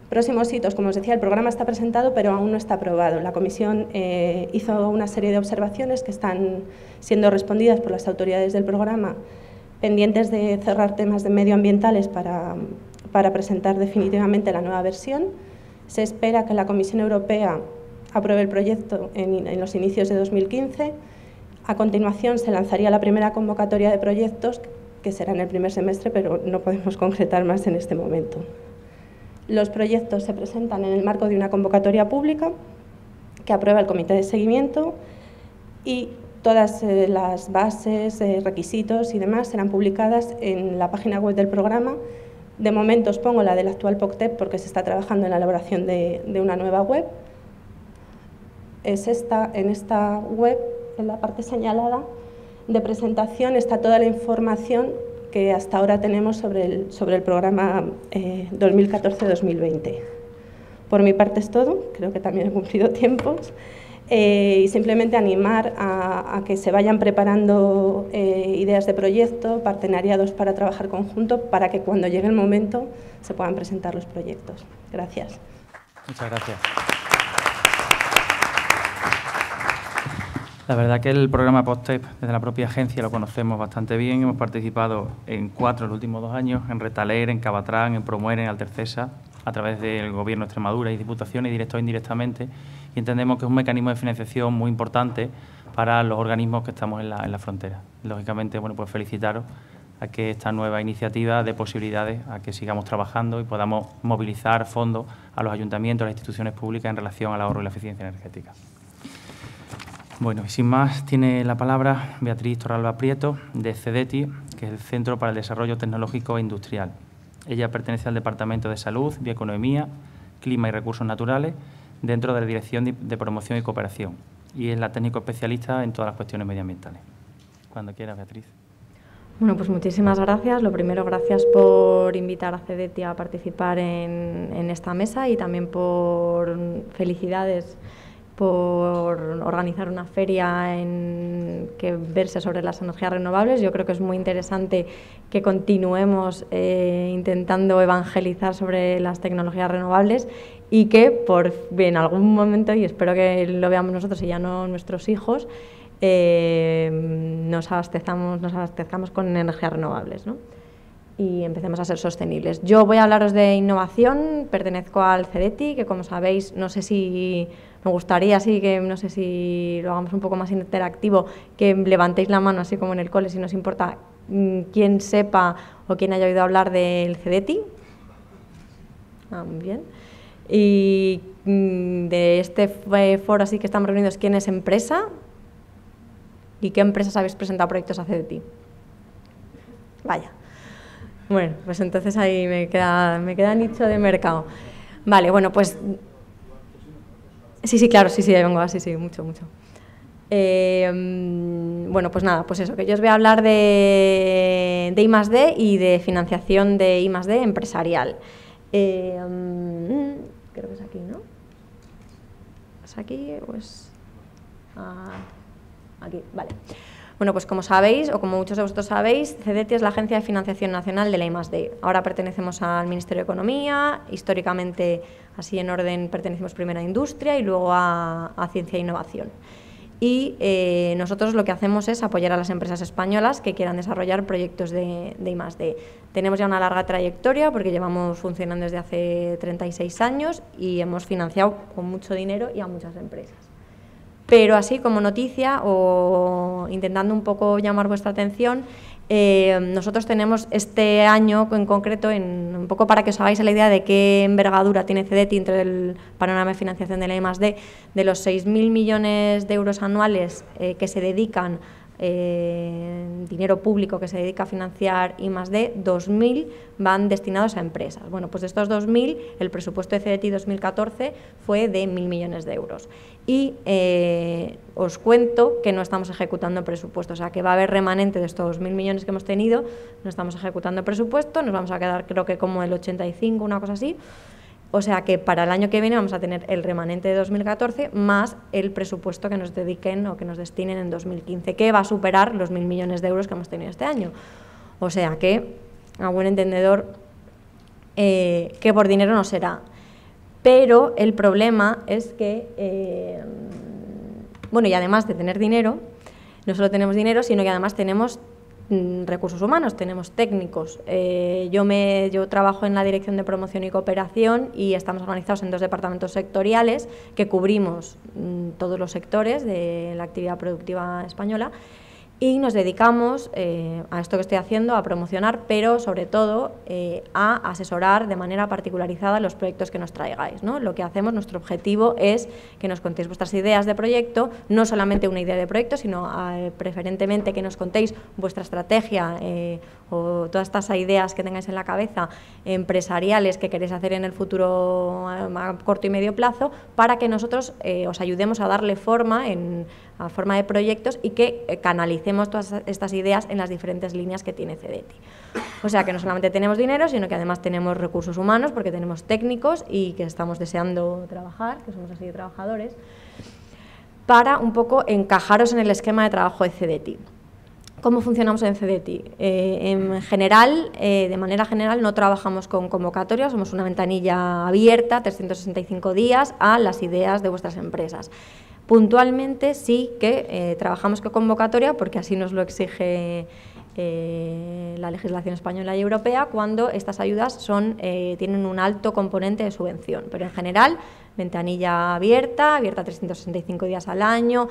Próximos hitos. Como os decía, el programa está presentado, pero aún no está aprobado. La Comisión hizo una serie de observaciones que están siendo respondidas por las autoridades del programa, pendientes de cerrar temas medioambientales para presentar definitivamente la nueva versión. Se espera que la Comisión Europea apruebe el proyecto en los inicios de 2015. A continuación se lanzaría la primera convocatoria de proyectos, que será en el primer semestre, pero no podemos concretar más en este momento. Los proyectos se presentan en el marco de una convocatoria pública que aprueba el Comité de Seguimiento y todas las bases, requisitos y demás serán publicadas en la página web del programa. De momento os pongo la del actual POCTEP porque se está trabajando en la elaboración de una nueva web. Es en esta web, en la parte señalada de presentación, está toda la información que hasta ahora tenemos sobre el programa 2014-2020. Por mi parte es todo, creo que también he cumplido tiempos. Y simplemente animar a que se vayan preparando ideas de proyecto, partenariados para trabajar conjunto, para que cuando llegue el momento se puedan presentar los proyectos. Gracias. Muchas gracias. La verdad que el programa POCTEP desde la propia agencia lo conocemos bastante bien. Hemos participado en 4 en los últimos 2 años, en Retaler, en Cabatrán, en Promuere, en Altercesa, a través del Gobierno de Extremadura y Diputaciones, directo o indirectamente, y entendemos que es un mecanismo de financiación muy importante para los organismos que estamos en la frontera. Lógicamente, bueno, pues felicitaros a que esta nueva iniciativa dé posibilidades a que sigamos trabajando y podamos movilizar fondos a los ayuntamientos, a las instituciones públicas en relación al ahorro y la eficiencia energética. Bueno, y sin más, tiene la palabra Beatriz Torralba Prieto, de CEDETI, que es el Centro para el Desarrollo Tecnológico e Industrial. Ella pertenece al Departamento de Salud, Bioeconomía, Clima y Recursos Naturales, dentro de la Dirección de Promoción y Cooperación, y es la técnico especialista en todas las cuestiones medioambientales. Cuando quieras, Beatriz. Bueno, pues muchísimas gracias. Lo primero, gracias por invitar a CEDETI a participar en esta mesa y también por felicidades por organizar una feria que verse sobre las energías renovables. Yo creo que es muy interesante que continuemos intentando evangelizar sobre las tecnologías renovables y que en algún momento, y espero que lo veamos nosotros y ya no nuestros hijos, nos abastezcamos con energías renovables, ¿no? Y empecemos a ser sostenibles. Yo voy a hablaros de innovación, pertenezco al CEDETI, que como sabéis, no sé si me gustaría, así que no sé si lo hagamos un poco más interactivo, que levantéis la mano, así como en el cole, si nos importa, quien sepa o quien haya oído hablar del CDTI. Muy bien. Y de este foro así que estamos reunidos, ¿quién es empresa? ¿Y qué empresas habéis presentado proyectos a CDTI? Vaya. Bueno, pues entonces ahí me queda nicho de mercado. Vale, bueno, pues... Sí, claro, sí, vengo así, sí, mucho. Bueno, pues nada, pues eso, que yo os voy a hablar de I+D y de financiación de I+D empresarial. Creo que es aquí, ¿no? ¿Es aquí o es...? Aquí, vale. Bueno, pues como sabéis, o como muchos de vosotros sabéis, CDTI es la Agencia de Financiación Nacional de la I+D. Ahora pertenecemos al Ministerio de Economía, históricamente, así en orden, pertenecemos primero a Industria y luego a Ciencia e Innovación. Y nosotros lo que hacemos es apoyar a las empresas españolas que quieran desarrollar proyectos de I+D. Tenemos ya una larga trayectoria porque llevamos funcionando desde hace 36 años y hemos financiado con mucho dinero y a muchas empresas. Pero así como noticia o intentando un poco llamar vuestra atención, nosotros tenemos este año en concreto, un poco para que os hagáis la idea de qué envergadura tiene CDTI dentro del panorama de financiación de la I+D, de los 6.000 millones de euros anuales que se dedican, dinero público que se dedica a financiar I+D, 2.000 van destinados a empresas. Bueno, pues de estos 2.000, el presupuesto de CDTI 2014 fue de 1.000 millones de euros. Y os cuento que no estamos ejecutando presupuesto, o sea que va a haber remanente de estos 1.000 millones que hemos tenido, no estamos ejecutando presupuesto, nos vamos a quedar creo que como el 85, una cosa así. O sea que para el año que viene vamos a tener el remanente de 2014 más el presupuesto que nos dediquen o que nos destinen en 2015, que va a superar los 1.000 millones de euros que hemos tenido este año. O sea que, a buen entendedor, que por dinero no será. Pero el problema es que, bueno, y además de tener dinero, no solo tenemos dinero, sino que además tenemos recursos humanos, tenemos técnicos. Yo trabajo en la Dirección de Promoción y Cooperación y estamos organizados en 2 departamentos sectoriales que cubrimos todos los sectores de la actividad productiva española y nos dedicamos a esto que estoy haciendo, a promocionar, pero sobre todo a asesorar de manera particularizada los proyectos que nos traigáis, ¿no? Lo que hacemos, nuestro objetivo es que nos contéis vuestras ideas de proyecto, no solamente una idea de proyecto, sino preferentemente que nos contéis vuestra estrategia o todas estas ideas que tengáis en la cabeza empresariales que queréis hacer en el futuro a corto y medio plazo, para que nosotros os ayudemos a darle forma a forma de proyectos y que canalicemos todas estas ideas en las diferentes líneas que tiene CDTI. O sea que no solamente tenemos dinero, sino que además tenemos recursos humanos porque tenemos técnicos y que estamos deseando trabajar, que somos así de trabajadores, para un poco encajaros en el esquema de trabajo de CDTI. ¿Cómo funcionamos en CDTI? En general, de manera general, no trabajamos con convocatorias, somos una ventanilla abierta, 365 días, a las ideas de vuestras empresas. Puntualmente sí que trabajamos con convocatoria, porque así nos lo exige la legislación española y europea, cuando estas ayudas tienen un alto componente de subvención. Pero en general, ventanilla abierta 365 días al año,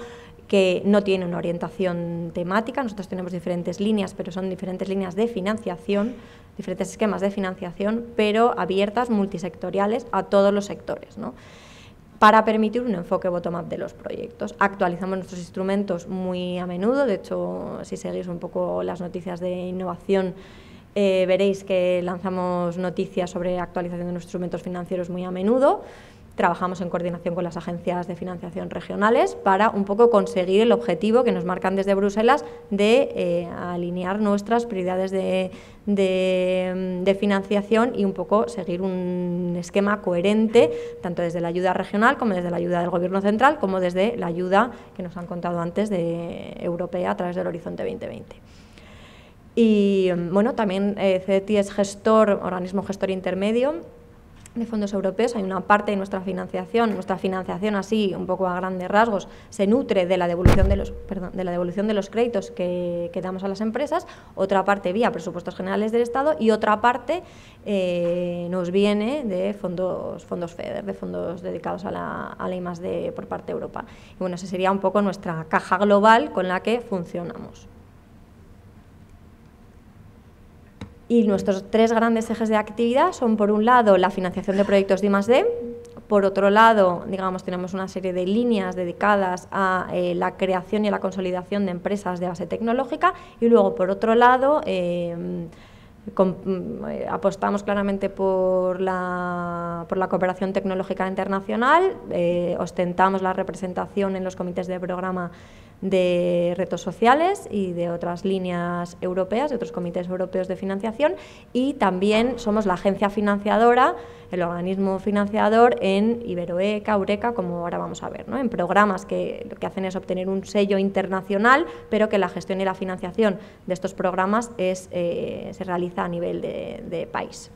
que no tiene una orientación temática. Nosotros tenemos diferentes líneas, pero son diferentes líneas de financiación, diferentes esquemas de financiación, pero abiertas, multisectoriales, a todos los sectores, ¿no? Para permitir un enfoque bottom-up de los proyectos. Actualizamos nuestros instrumentos muy a menudo, de hecho, si seguís un poco las noticias de innovación, veréis que lanzamos noticias sobre actualización de nuestros instrumentos financieros muy a menudo. Trabajamos en coordinación con las agencias de financiación regionales para un poco conseguir el objetivo que nos marcan desde Bruselas de alinear nuestras prioridades de financiación y un poco seguir un esquema coherente, tanto desde la ayuda regional como desde la ayuda del Gobierno central, como desde la ayuda que nos han contado antes de europea a través del Horizonte 2020. Y bueno, también CDTI es organismo gestor intermedio europeos. Hay una parte de nuestra financiación así, un poco a grandes rasgos, se nutre de la devolución de los créditos que damos a las empresas, otra parte vía presupuestos generales del Estado y otra parte nos viene de fondos FEDER, de fondos dedicados a la I+D por parte de Europa. Y bueno, esa sería un poco nuestra caja global con la que funcionamos. Y nuestros 3 grandes ejes de actividad son, por un lado, la financiación de proyectos de I+D, por otro lado, digamos, tenemos una serie de líneas dedicadas a la creación y a la consolidación de empresas de base tecnológica, y luego, por otro lado, apostamos claramente por la cooperación tecnológica internacional, ostentamos la representación en los comités de programa de retos sociales y de otras líneas europeas, de otros comités europeos de financiación, y también somos la agencia financiadora, el organismo financiador en Iberoeca, Eureka, como ahora vamos a ver, ¿no? En programas que lo que hacen es obtener un sello internacional, pero que la gestión y la financiación de estos programas se realiza a nivel de país.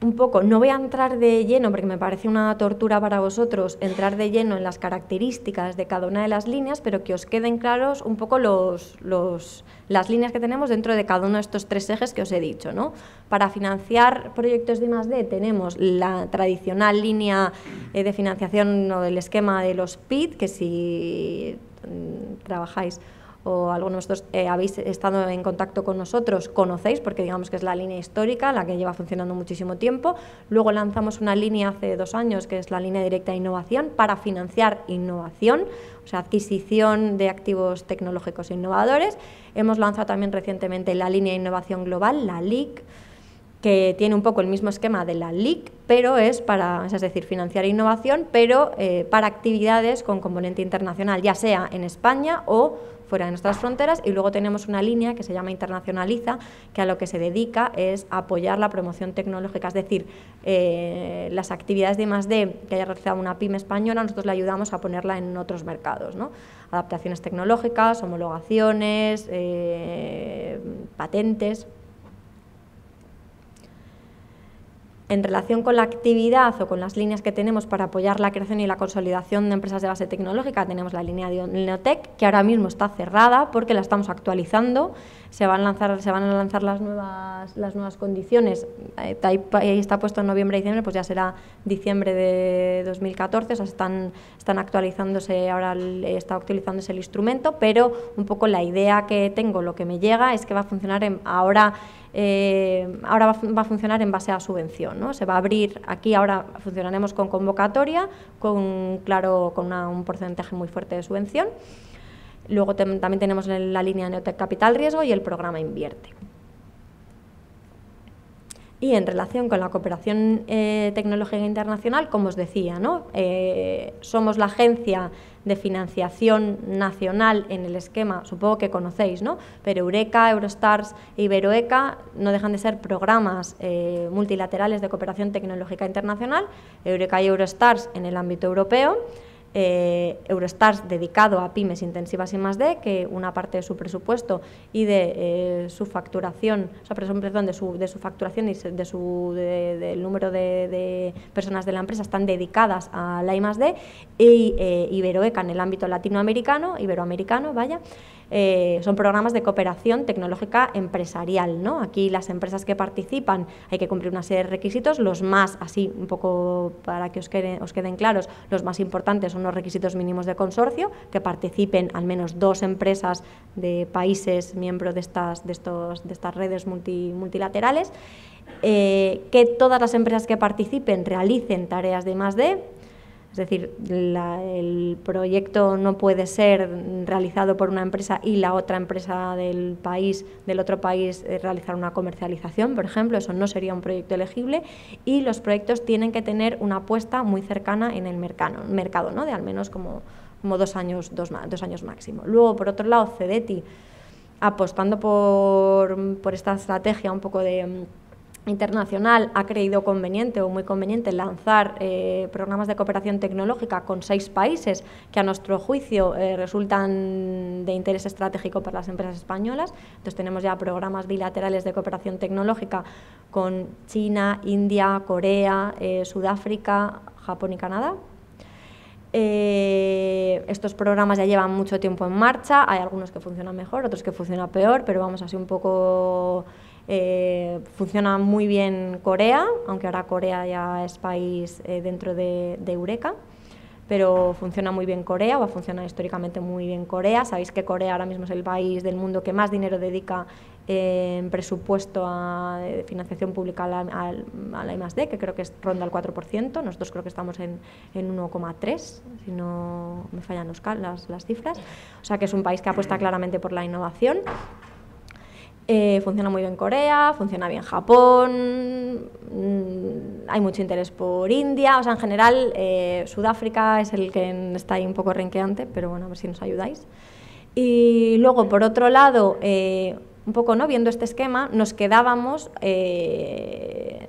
Un poco, no voy a entrar de lleno, porque me parece una tortura para vosotros entrar de lleno en las características de cada una de las líneas, pero que os queden claros un poco las líneas que tenemos dentro de cada uno de estos 3 ejes que os he dicho, ¿no? Para financiar proyectos de I+D tenemos la tradicional línea de financiación o el esquema de los PID, que si trabajáis o algunos de vosotros habéis estado en contacto con nosotros, conocéis, porque digamos que es la línea histórica, la que lleva funcionando muchísimo tiempo. Luego lanzamos una línea hace 2 años, que es la línea directa de innovación, para financiar innovación, o sea, adquisición de activos tecnológicos e innovadores. Hemos lanzado también recientemente la línea de innovación global, la LIC, que tiene un poco el mismo esquema de la LIC, pero es decir, financiar innovación, pero para actividades con componente internacional, ya sea en España o fuera de nuestras fronteras. Y luego tenemos una línea que se llama Internacionaliza, que a lo que se dedica es apoyar la promoción tecnológica, es decir, las actividades de I+D que haya realizado una pyme española, nosotros le ayudamos a ponerla en otros mercados, ¿no? Adaptaciones tecnológicas, homologaciones, patentes. En relación con la actividad o con las líneas que tenemos para apoyar la creación y la consolidación de empresas de base tecnológica, tenemos la línea de Neotec, que ahora mismo está cerrada porque la estamos actualizando. Se van a lanzar las nuevas condiciones. Ahí está puesto en noviembre-diciembre, pues ya será diciembre de 2014, o sea, están actualizándose, ahora está actualizándose el instrumento, pero un poco la idea que tengo, lo que me llega, es que va a funcionar ahora va a funcionar en base a subvención, ¿no? Se va a abrir aquí, ahora funcionaremos con convocatoria, con un porcentaje muy fuerte de subvención. Luego también tenemos la línea Neotec Capital Riesgo y el programa Invierte. Y en relación con la cooperación tecnológica internacional, como os decía, ¿no? Somos la agencia de financiación nacional en el esquema, supongo que conocéis, ¿no? Pero Eureka, Eurostars e Iberoeca no dejan de ser programas multilaterales de cooperación tecnológica internacional. Eureka y Eurostars en el ámbito europeo. Eurostars dedicado a pymes intensivas y I+D, que una parte de su presupuesto y de su facturación, de su facturación y del número de personas de la empresa están dedicadas a la I+D, y Iberoeca en el ámbito latinoamericano, iberoamericano, son programas de cooperación tecnológica empresarial, ¿no? Aquí las empresas que participan hay que cumplir una serie de requisitos, los más, así un poco para que os queden claros, los más importantes son los requisitos mínimos de consorcio, que participen al menos 2 empresas de países miembros de estas redes multilaterales, que todas las empresas que participen realicen tareas de I+D. Es decir, el proyecto no puede ser realizado por una empresa y la otra empresa del otro país realizar una comercialización, por ejemplo, eso no sería un proyecto elegible, y los proyectos tienen que tener una apuesta muy cercana en el mercado, ¿no? De al menos como 2 años máximo. Luego, por otro lado, CEDETI, apostando por esta estrategia un poco de internacional ha creído conveniente o muy conveniente lanzar programas de cooperación tecnológica con 6 países que a nuestro juicio resultan de interés estratégico para las empresas españolas. Entonces tenemos ya programas bilaterales de cooperación tecnológica con China, India, Corea, Sudáfrica, Japón y Canadá. Estos programas ya llevan mucho tiempo en marcha, hay algunos que funcionan mejor, otros que funcionan peor, pero vamos así un poco... funciona muy bien Corea, aunque ahora Corea ya es país dentro de Eureka, pero funciona muy bien Corea, o ha funcionado históricamente muy bien Corea. Sabéis que Corea ahora mismo es el país del mundo que más dinero dedica en presupuesto a financiación pública a la I+D, que creo que ronda el 4%, nosotros creo que estamos en 1,3, si no me fallan las cifras, o sea que es un país que apuesta claramente por la innovación. Funciona muy bien Corea, funciona bien Japón, hay mucho interés por India, o sea, en general Sudáfrica es el que está ahí un poco renqueante, pero bueno, a ver si nos ayudáis. Y luego, por otro lado, un poco, ¿no?, viendo este esquema, nos quedábamos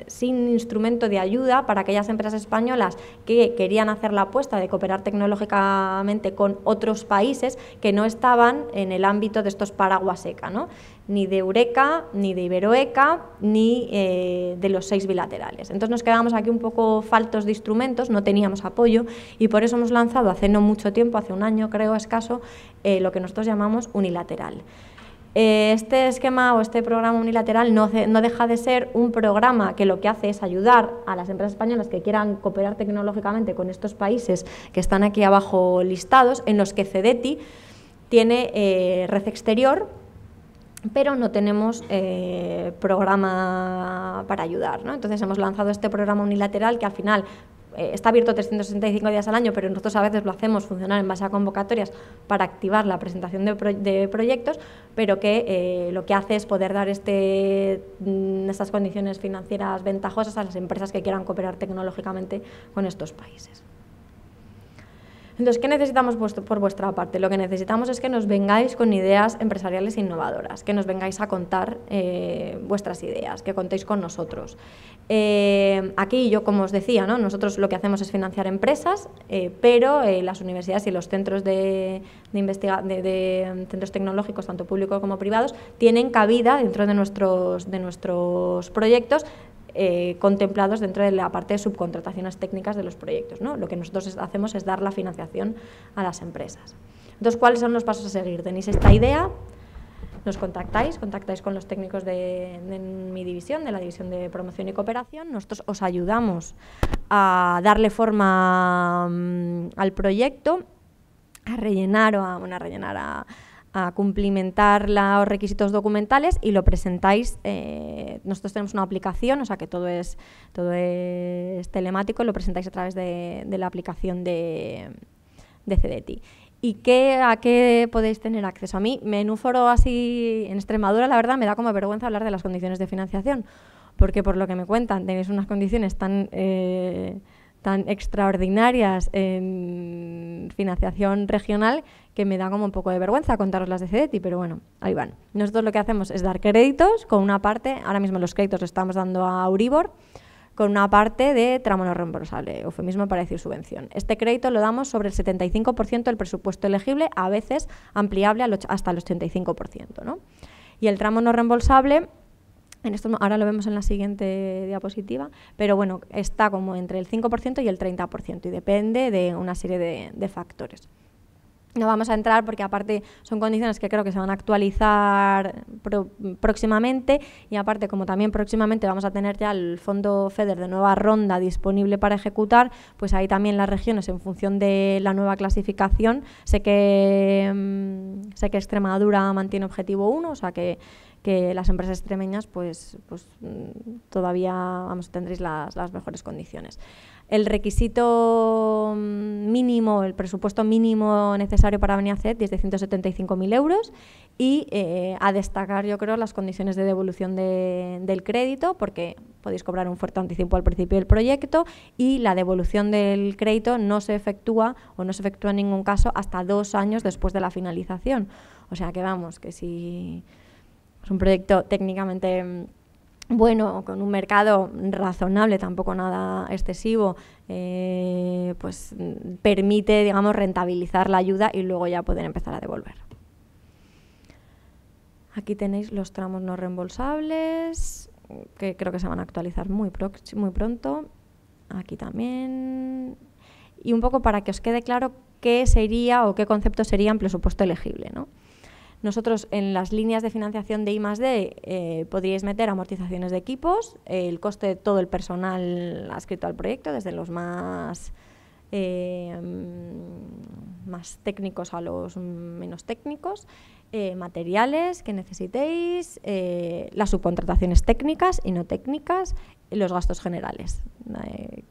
sin instrumento de ayuda para aquellas empresas españolas que querían hacer la apuesta de cooperar tecnológicamente con otros países que no estaban en el ámbito de estos paraguas ECA, ¿no?, ni de Eureka, ni de Iberoeca, ni de los 6 bilaterales. Entonces nos quedamos aquí un poco faltos de instrumentos, no teníamos apoyo, y por eso hemos lanzado hace no mucho tiempo, hace un año creo escaso, lo que nosotros llamamos unilateral. Este esquema o este programa unilateral no deja de ser un programa que lo que hace es ayudar a las empresas españolas que quieran cooperar tecnológicamente con estos países que están aquí abajo listados, en los que CEDETI tiene red exterior, pero no tenemos programa para ayudar, ¿no? Entonces hemos lanzado este programa unilateral que al final está abierto 365 días al año, pero nosotros a veces lo hacemos funcionar en base a convocatorias para activar la presentación de proyectos, pero que lo que hace es poder dar estas condiciones financieras ventajosas a las empresas que quieran cooperar tecnológicamente con estos países. Entonces, ¿qué necesitamos por vuestra parte? Lo que necesitamos es que nos vengáis con ideas empresariales innovadoras, que nos vengáis a contar vuestras ideas, que contéis con nosotros. Aquí yo, como os decía, ¿no?, nosotros lo que hacemos es financiar empresas, pero las universidades y los centros centros tecnológicos, tanto públicos como privados, tienen cabida dentro de nuestros proyectos, contemplados dentro de la parte de subcontrataciones técnicas de los proyectos, ¿no? Lo que nosotros hacemos es dar la financiación a las empresas. Entonces, ¿cuáles son los pasos a seguir? Tenéis esta idea, nos contactáis con los técnicos de mi división, de la División de Promoción y Cooperación. Nosotros os ayudamos a darle forma al proyecto, a cumplimentar los requisitos documentales y lo presentáis. Nosotros tenemos una aplicación, o sea que todo es telemático, lo presentáis a través de la aplicación de CEDETI. ¿Y a qué podéis tener acceso? A mí, en un foro así en Extremadura, la verdad, me da como vergüenza hablar de las condiciones de financiación, porque por lo que me cuentan tenéis unas condiciones tan extraordinarias en financiación regional que me da como un poco de vergüenza contaros las de CEDETI, pero bueno, ahí van. Nosotros lo que hacemos es dar créditos con una parte, ahora mismo los créditos los estamos dando a Euribor, con una parte de tramo no reembolsable, eufemismo para decir subvención. Este crédito lo damos sobre el 75% del presupuesto elegible, a veces ampliable hasta el 85%, ¿no? Y el tramo no reembolsable, ahora lo vemos en la siguiente diapositiva, pero bueno, está como entre el 5% y el 30% y depende de una serie de factores. No vamos a entrar porque aparte son condiciones que creo que se van a actualizar próximamente, y aparte como también próximamente vamos a tener ya el fondo FEDER de nueva ronda disponible para ejecutar, pues ahí también las regiones, en función de la nueva clasificación, sé que Extremadura mantiene objetivo 1, o sea que las empresas extremeñas pues todavía tendréis las mejores condiciones. El requisito mínimo, el presupuesto mínimo necesario para venir a CEDETI es de 175.000 euros y a destacar, yo creo, las condiciones de devolución del crédito, porque podéis cobrar un fuerte anticipo al principio del proyecto y la devolución del crédito no se efectúa en ningún caso hasta 2 años después de la finalización. O sea que vamos, que si es un proyecto técnicamente bueno, con un mercado razonable, tampoco nada excesivo, pues permite, digamos, rentabilizar la ayuda y luego ya poder empezar a devolver. Aquí tenéis los tramos no reembolsables, que creo que se van a actualizar muy pronto. Aquí también. Y un poco para que os quede claro qué sería o qué concepto sería en presupuesto elegible, ¿no? Nosotros en las líneas de financiación de I+D podríais meter amortizaciones de equipos, el coste de todo el personal adscrito al proyecto, desde los más técnicos a los menos técnicos, materiales que necesitéis, las subcontrataciones técnicas y no técnicas, y los gastos generales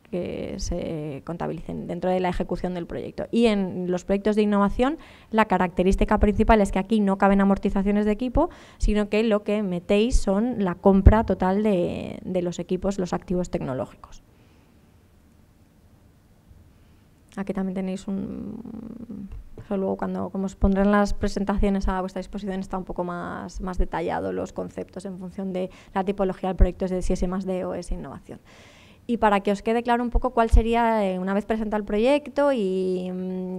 que se contabilicen dentro de la ejecución del proyecto. Y en los proyectos de innovación, la característica principal es que aquí no caben amortizaciones de equipo, sino que lo que metéis son la compra total de los equipos, los activos tecnológicos. Aquí también tenéis luego como os pondré en las presentaciones a vuestra disposición, está un poco más detallado los conceptos en función de la tipología del proyecto, es de si es I+D o es innovación. Y para que os quede claro un poco cuál sería, una vez presentado el proyecto y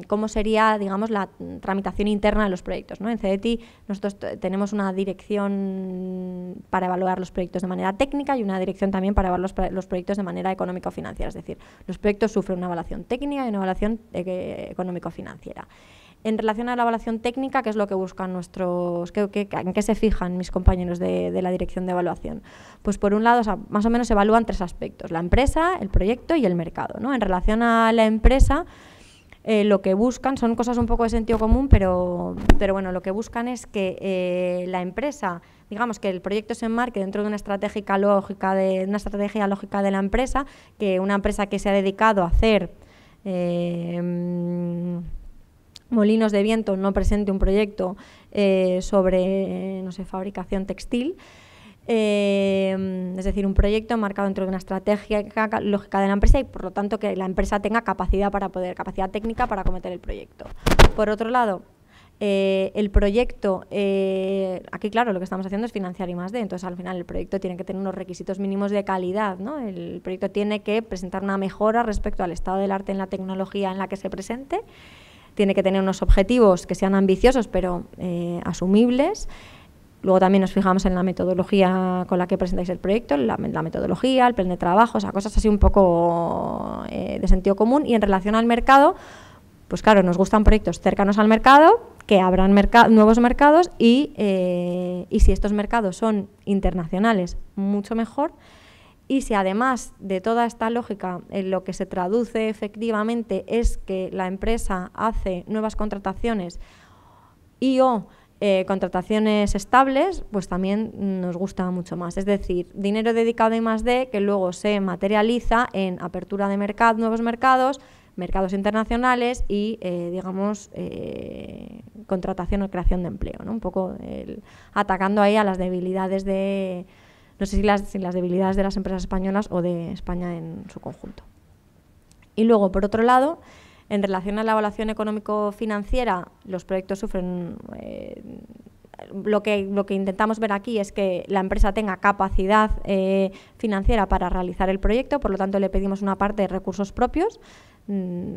cómo sería, digamos, la tramitación interna de los proyectos, ¿no? En CDTI nosotros tenemos una dirección para evaluar los proyectos de manera técnica y una dirección también para evaluar los proyectos de manera económico-financiera, es decir, los proyectos sufren una evaluación técnica y una evaluación económico-financiera. En relación a la evaluación técnica, ¿qué es lo que buscan en qué se fijan mis compañeros de la dirección de evaluación? Pues por un lado, más o menos se evalúan 3 aspectos: la empresa, el proyecto y el mercado, ¿no? En relación a la empresa, lo que buscan son cosas un poco de sentido común, pero bueno, lo que buscan es que la empresa, digamos, que el proyecto se enmarque dentro de una estrategia lógica de la empresa, que una empresa que se ha dedicado a hacer molinos de viento no presente un proyecto sobre, no sé, fabricación textil, es decir, un proyecto marcado dentro de una estrategia lógica de la empresa y por lo tanto que la empresa tenga capacidad técnica para acometer el proyecto. Por otro lado, el proyecto, aquí claro, lo que estamos haciendo es financiar I+D, entonces al final el proyecto tiene que tener unos requisitos mínimos de calidad, ¿no? El proyecto tiene que presentar una mejora respecto al estado del arte en la tecnología en la que se presente. Tiene que tener unos objetivos que sean ambiciosos pero asumibles. Luego también nos fijamos en la metodología con la que presentáis el proyecto, la metodología, el plan de trabajo, o sea, cosas así un poco de sentido común. Y en relación al mercado, pues claro, nos gustan proyectos cercanos al mercado, que abran nuevos mercados y si estos mercados son internacionales, mucho mejor. Y si además de toda esta lógica en lo que se traduce efectivamente es que la empresa hace nuevas contrataciones o contrataciones estables, pues también nos gusta mucho más. Es decir, dinero dedicado a I+D que luego se materializa en apertura de nuevos mercados internacionales y, digamos, contratación o creación de empleo, ¿no? Un poco atacando ahí a las debilidades no sé si las debilidades de las empresas españolas o de España en su conjunto. Y luego, por otro lado, en relación a la evaluación económico-financiera, los proyectos sufren... Lo que intentamos ver aquí es que la empresa tenga capacidad financiera para realizar el proyecto, por lo tanto le pedimos una parte de recursos propios,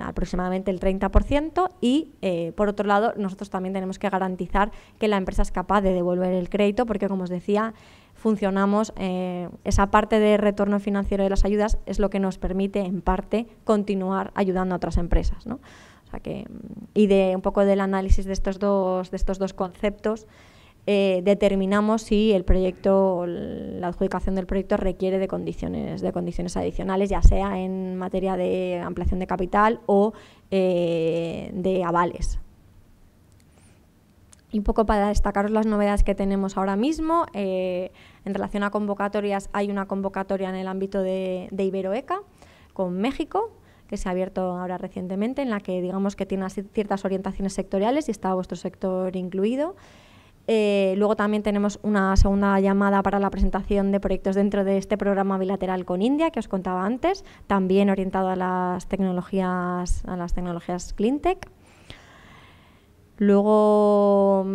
aproximadamente el 30%, y por otro lado nosotros también tenemos que garantizar que la empresa es capaz de devolver el crédito, porque como os decía, funcionamos, esa parte de retorno financiero de las ayudas es lo que nos permite en parte continuar ayudando a otras empresas, ¿no? O sea que, y de un poco del análisis de estos dos conceptos, determinamos si el proyecto, la adjudicación del proyecto requiere de condiciones adicionales, ya sea en materia de ampliación de capital o de avales. Y un poco para destacaros las novedades que tenemos ahora mismo, en relación a convocatorias, hay una convocatoria en el ámbito de Iberoeca con México, que se ha abierto ahora recientemente, en la que digamos que tiene ciertas orientaciones sectoriales y está vuestro sector incluido. Luego también tenemos una segunda llamada para la presentación de proyectos dentro de este programa bilateral con India, que os contaba antes, también orientado a las tecnologías cleantech. Luego,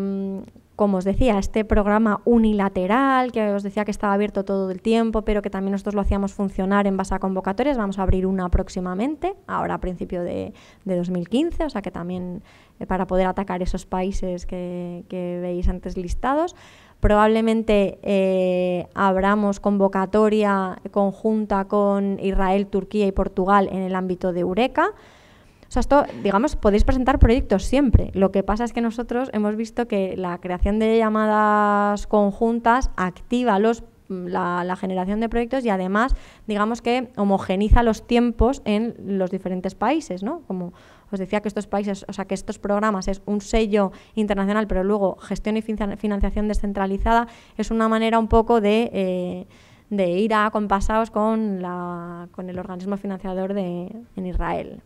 como os decía, este programa unilateral, que os decía que estaba abierto todo el tiempo, pero que también nosotros lo hacíamos funcionar en base a convocatorias, vamos a abrir una próximamente, ahora a principio de 2015, o sea que también para poder atacar esos países que veis antes listados. Probablemente abramos convocatoria conjunta con Israel, Turquía y Portugal en el ámbito de Eureka. O sea, esto, digamos, podéis presentar proyectos siempre. Lo que pasa es que nosotros hemos visto que la creación de llamadas conjuntas activa la generación de proyectos y además, digamos que homogeniza los tiempos en los diferentes países, ¿no? Como os decía que estos países, o sea, que estos programas es un sello internacional, pero luego gestión y financiación descentralizada, es una manera un poco de ir acompasados con el organismo financiador en Israel,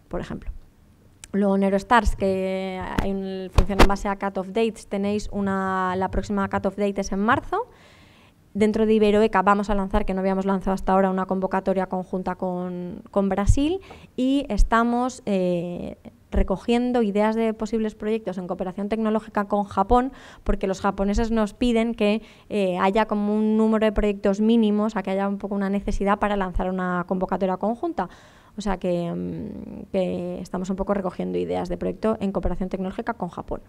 por ejemplo. Luego en Eurostars, que funciona en base a cut-off dates, tenéis la próxima cut-off date es en marzo. Dentro de Iberoeca vamos a lanzar, que no habíamos lanzado hasta ahora, una convocatoria conjunta con Brasil y estamos recogiendo ideas de posibles proyectos en cooperación tecnológica con Japón, porque los japoneses nos piden que haya como un número de proyectos mínimos, a que haya un poco una necesidad para lanzar una convocatoria conjunta. O sea que estamos un poco recogiendo ideas de proyecto en cooperación tecnológica con Japón.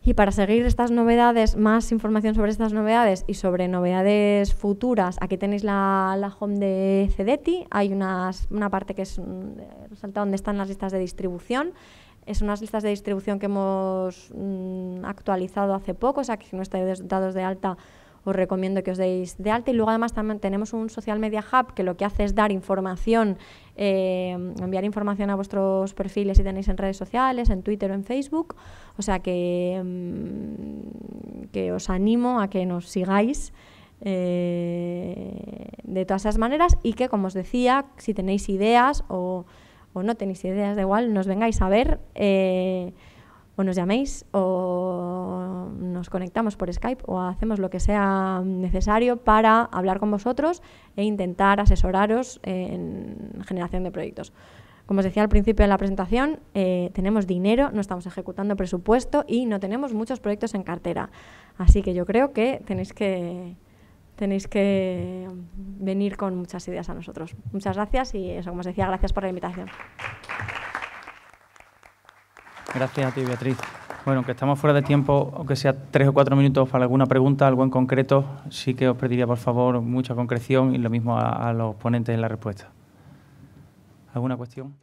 Y para seguir estas novedades, más información sobre estas novedades y sobre novedades futuras, aquí tenéis la home de CEDETI. Hay una parte que es resalta donde están las listas de distribución. Es unas listas de distribución que hemos actualizado hace poco, o sea que si no estáis dados de alta, os recomiendo que os deis de alta. Y luego además también tenemos un Social Media Hub que lo que hace es dar información, enviar información a vuestros perfiles si tenéis en redes sociales, en Twitter o en Facebook. O sea que os animo a que nos sigáis de todas esas maneras y que, como os decía, si tenéis ideas o no tenéis ideas, da igual, nos vengáis a ver o nos llaméis o nos conectamos por Skype o hacemos lo que sea necesario para hablar con vosotros e intentar asesoraros en generación de proyectos. Como os decía al principio de la presentación, tenemos dinero, no estamos ejecutando presupuesto y no tenemos muchos proyectos en cartera. Así que yo creo que tenéis que venir con muchas ideas a nosotros. Muchas gracias y eso, como os decía, gracias por la invitación. Gracias a ti, Beatriz. Bueno, aunque estamos fuera de tiempo, aunque sea 3 o 4 minutos para alguna pregunta, algo en concreto, sí que os pediría, por favor, mucha concreción y lo mismo a los ponentes en la respuesta. ¿Alguna cuestión?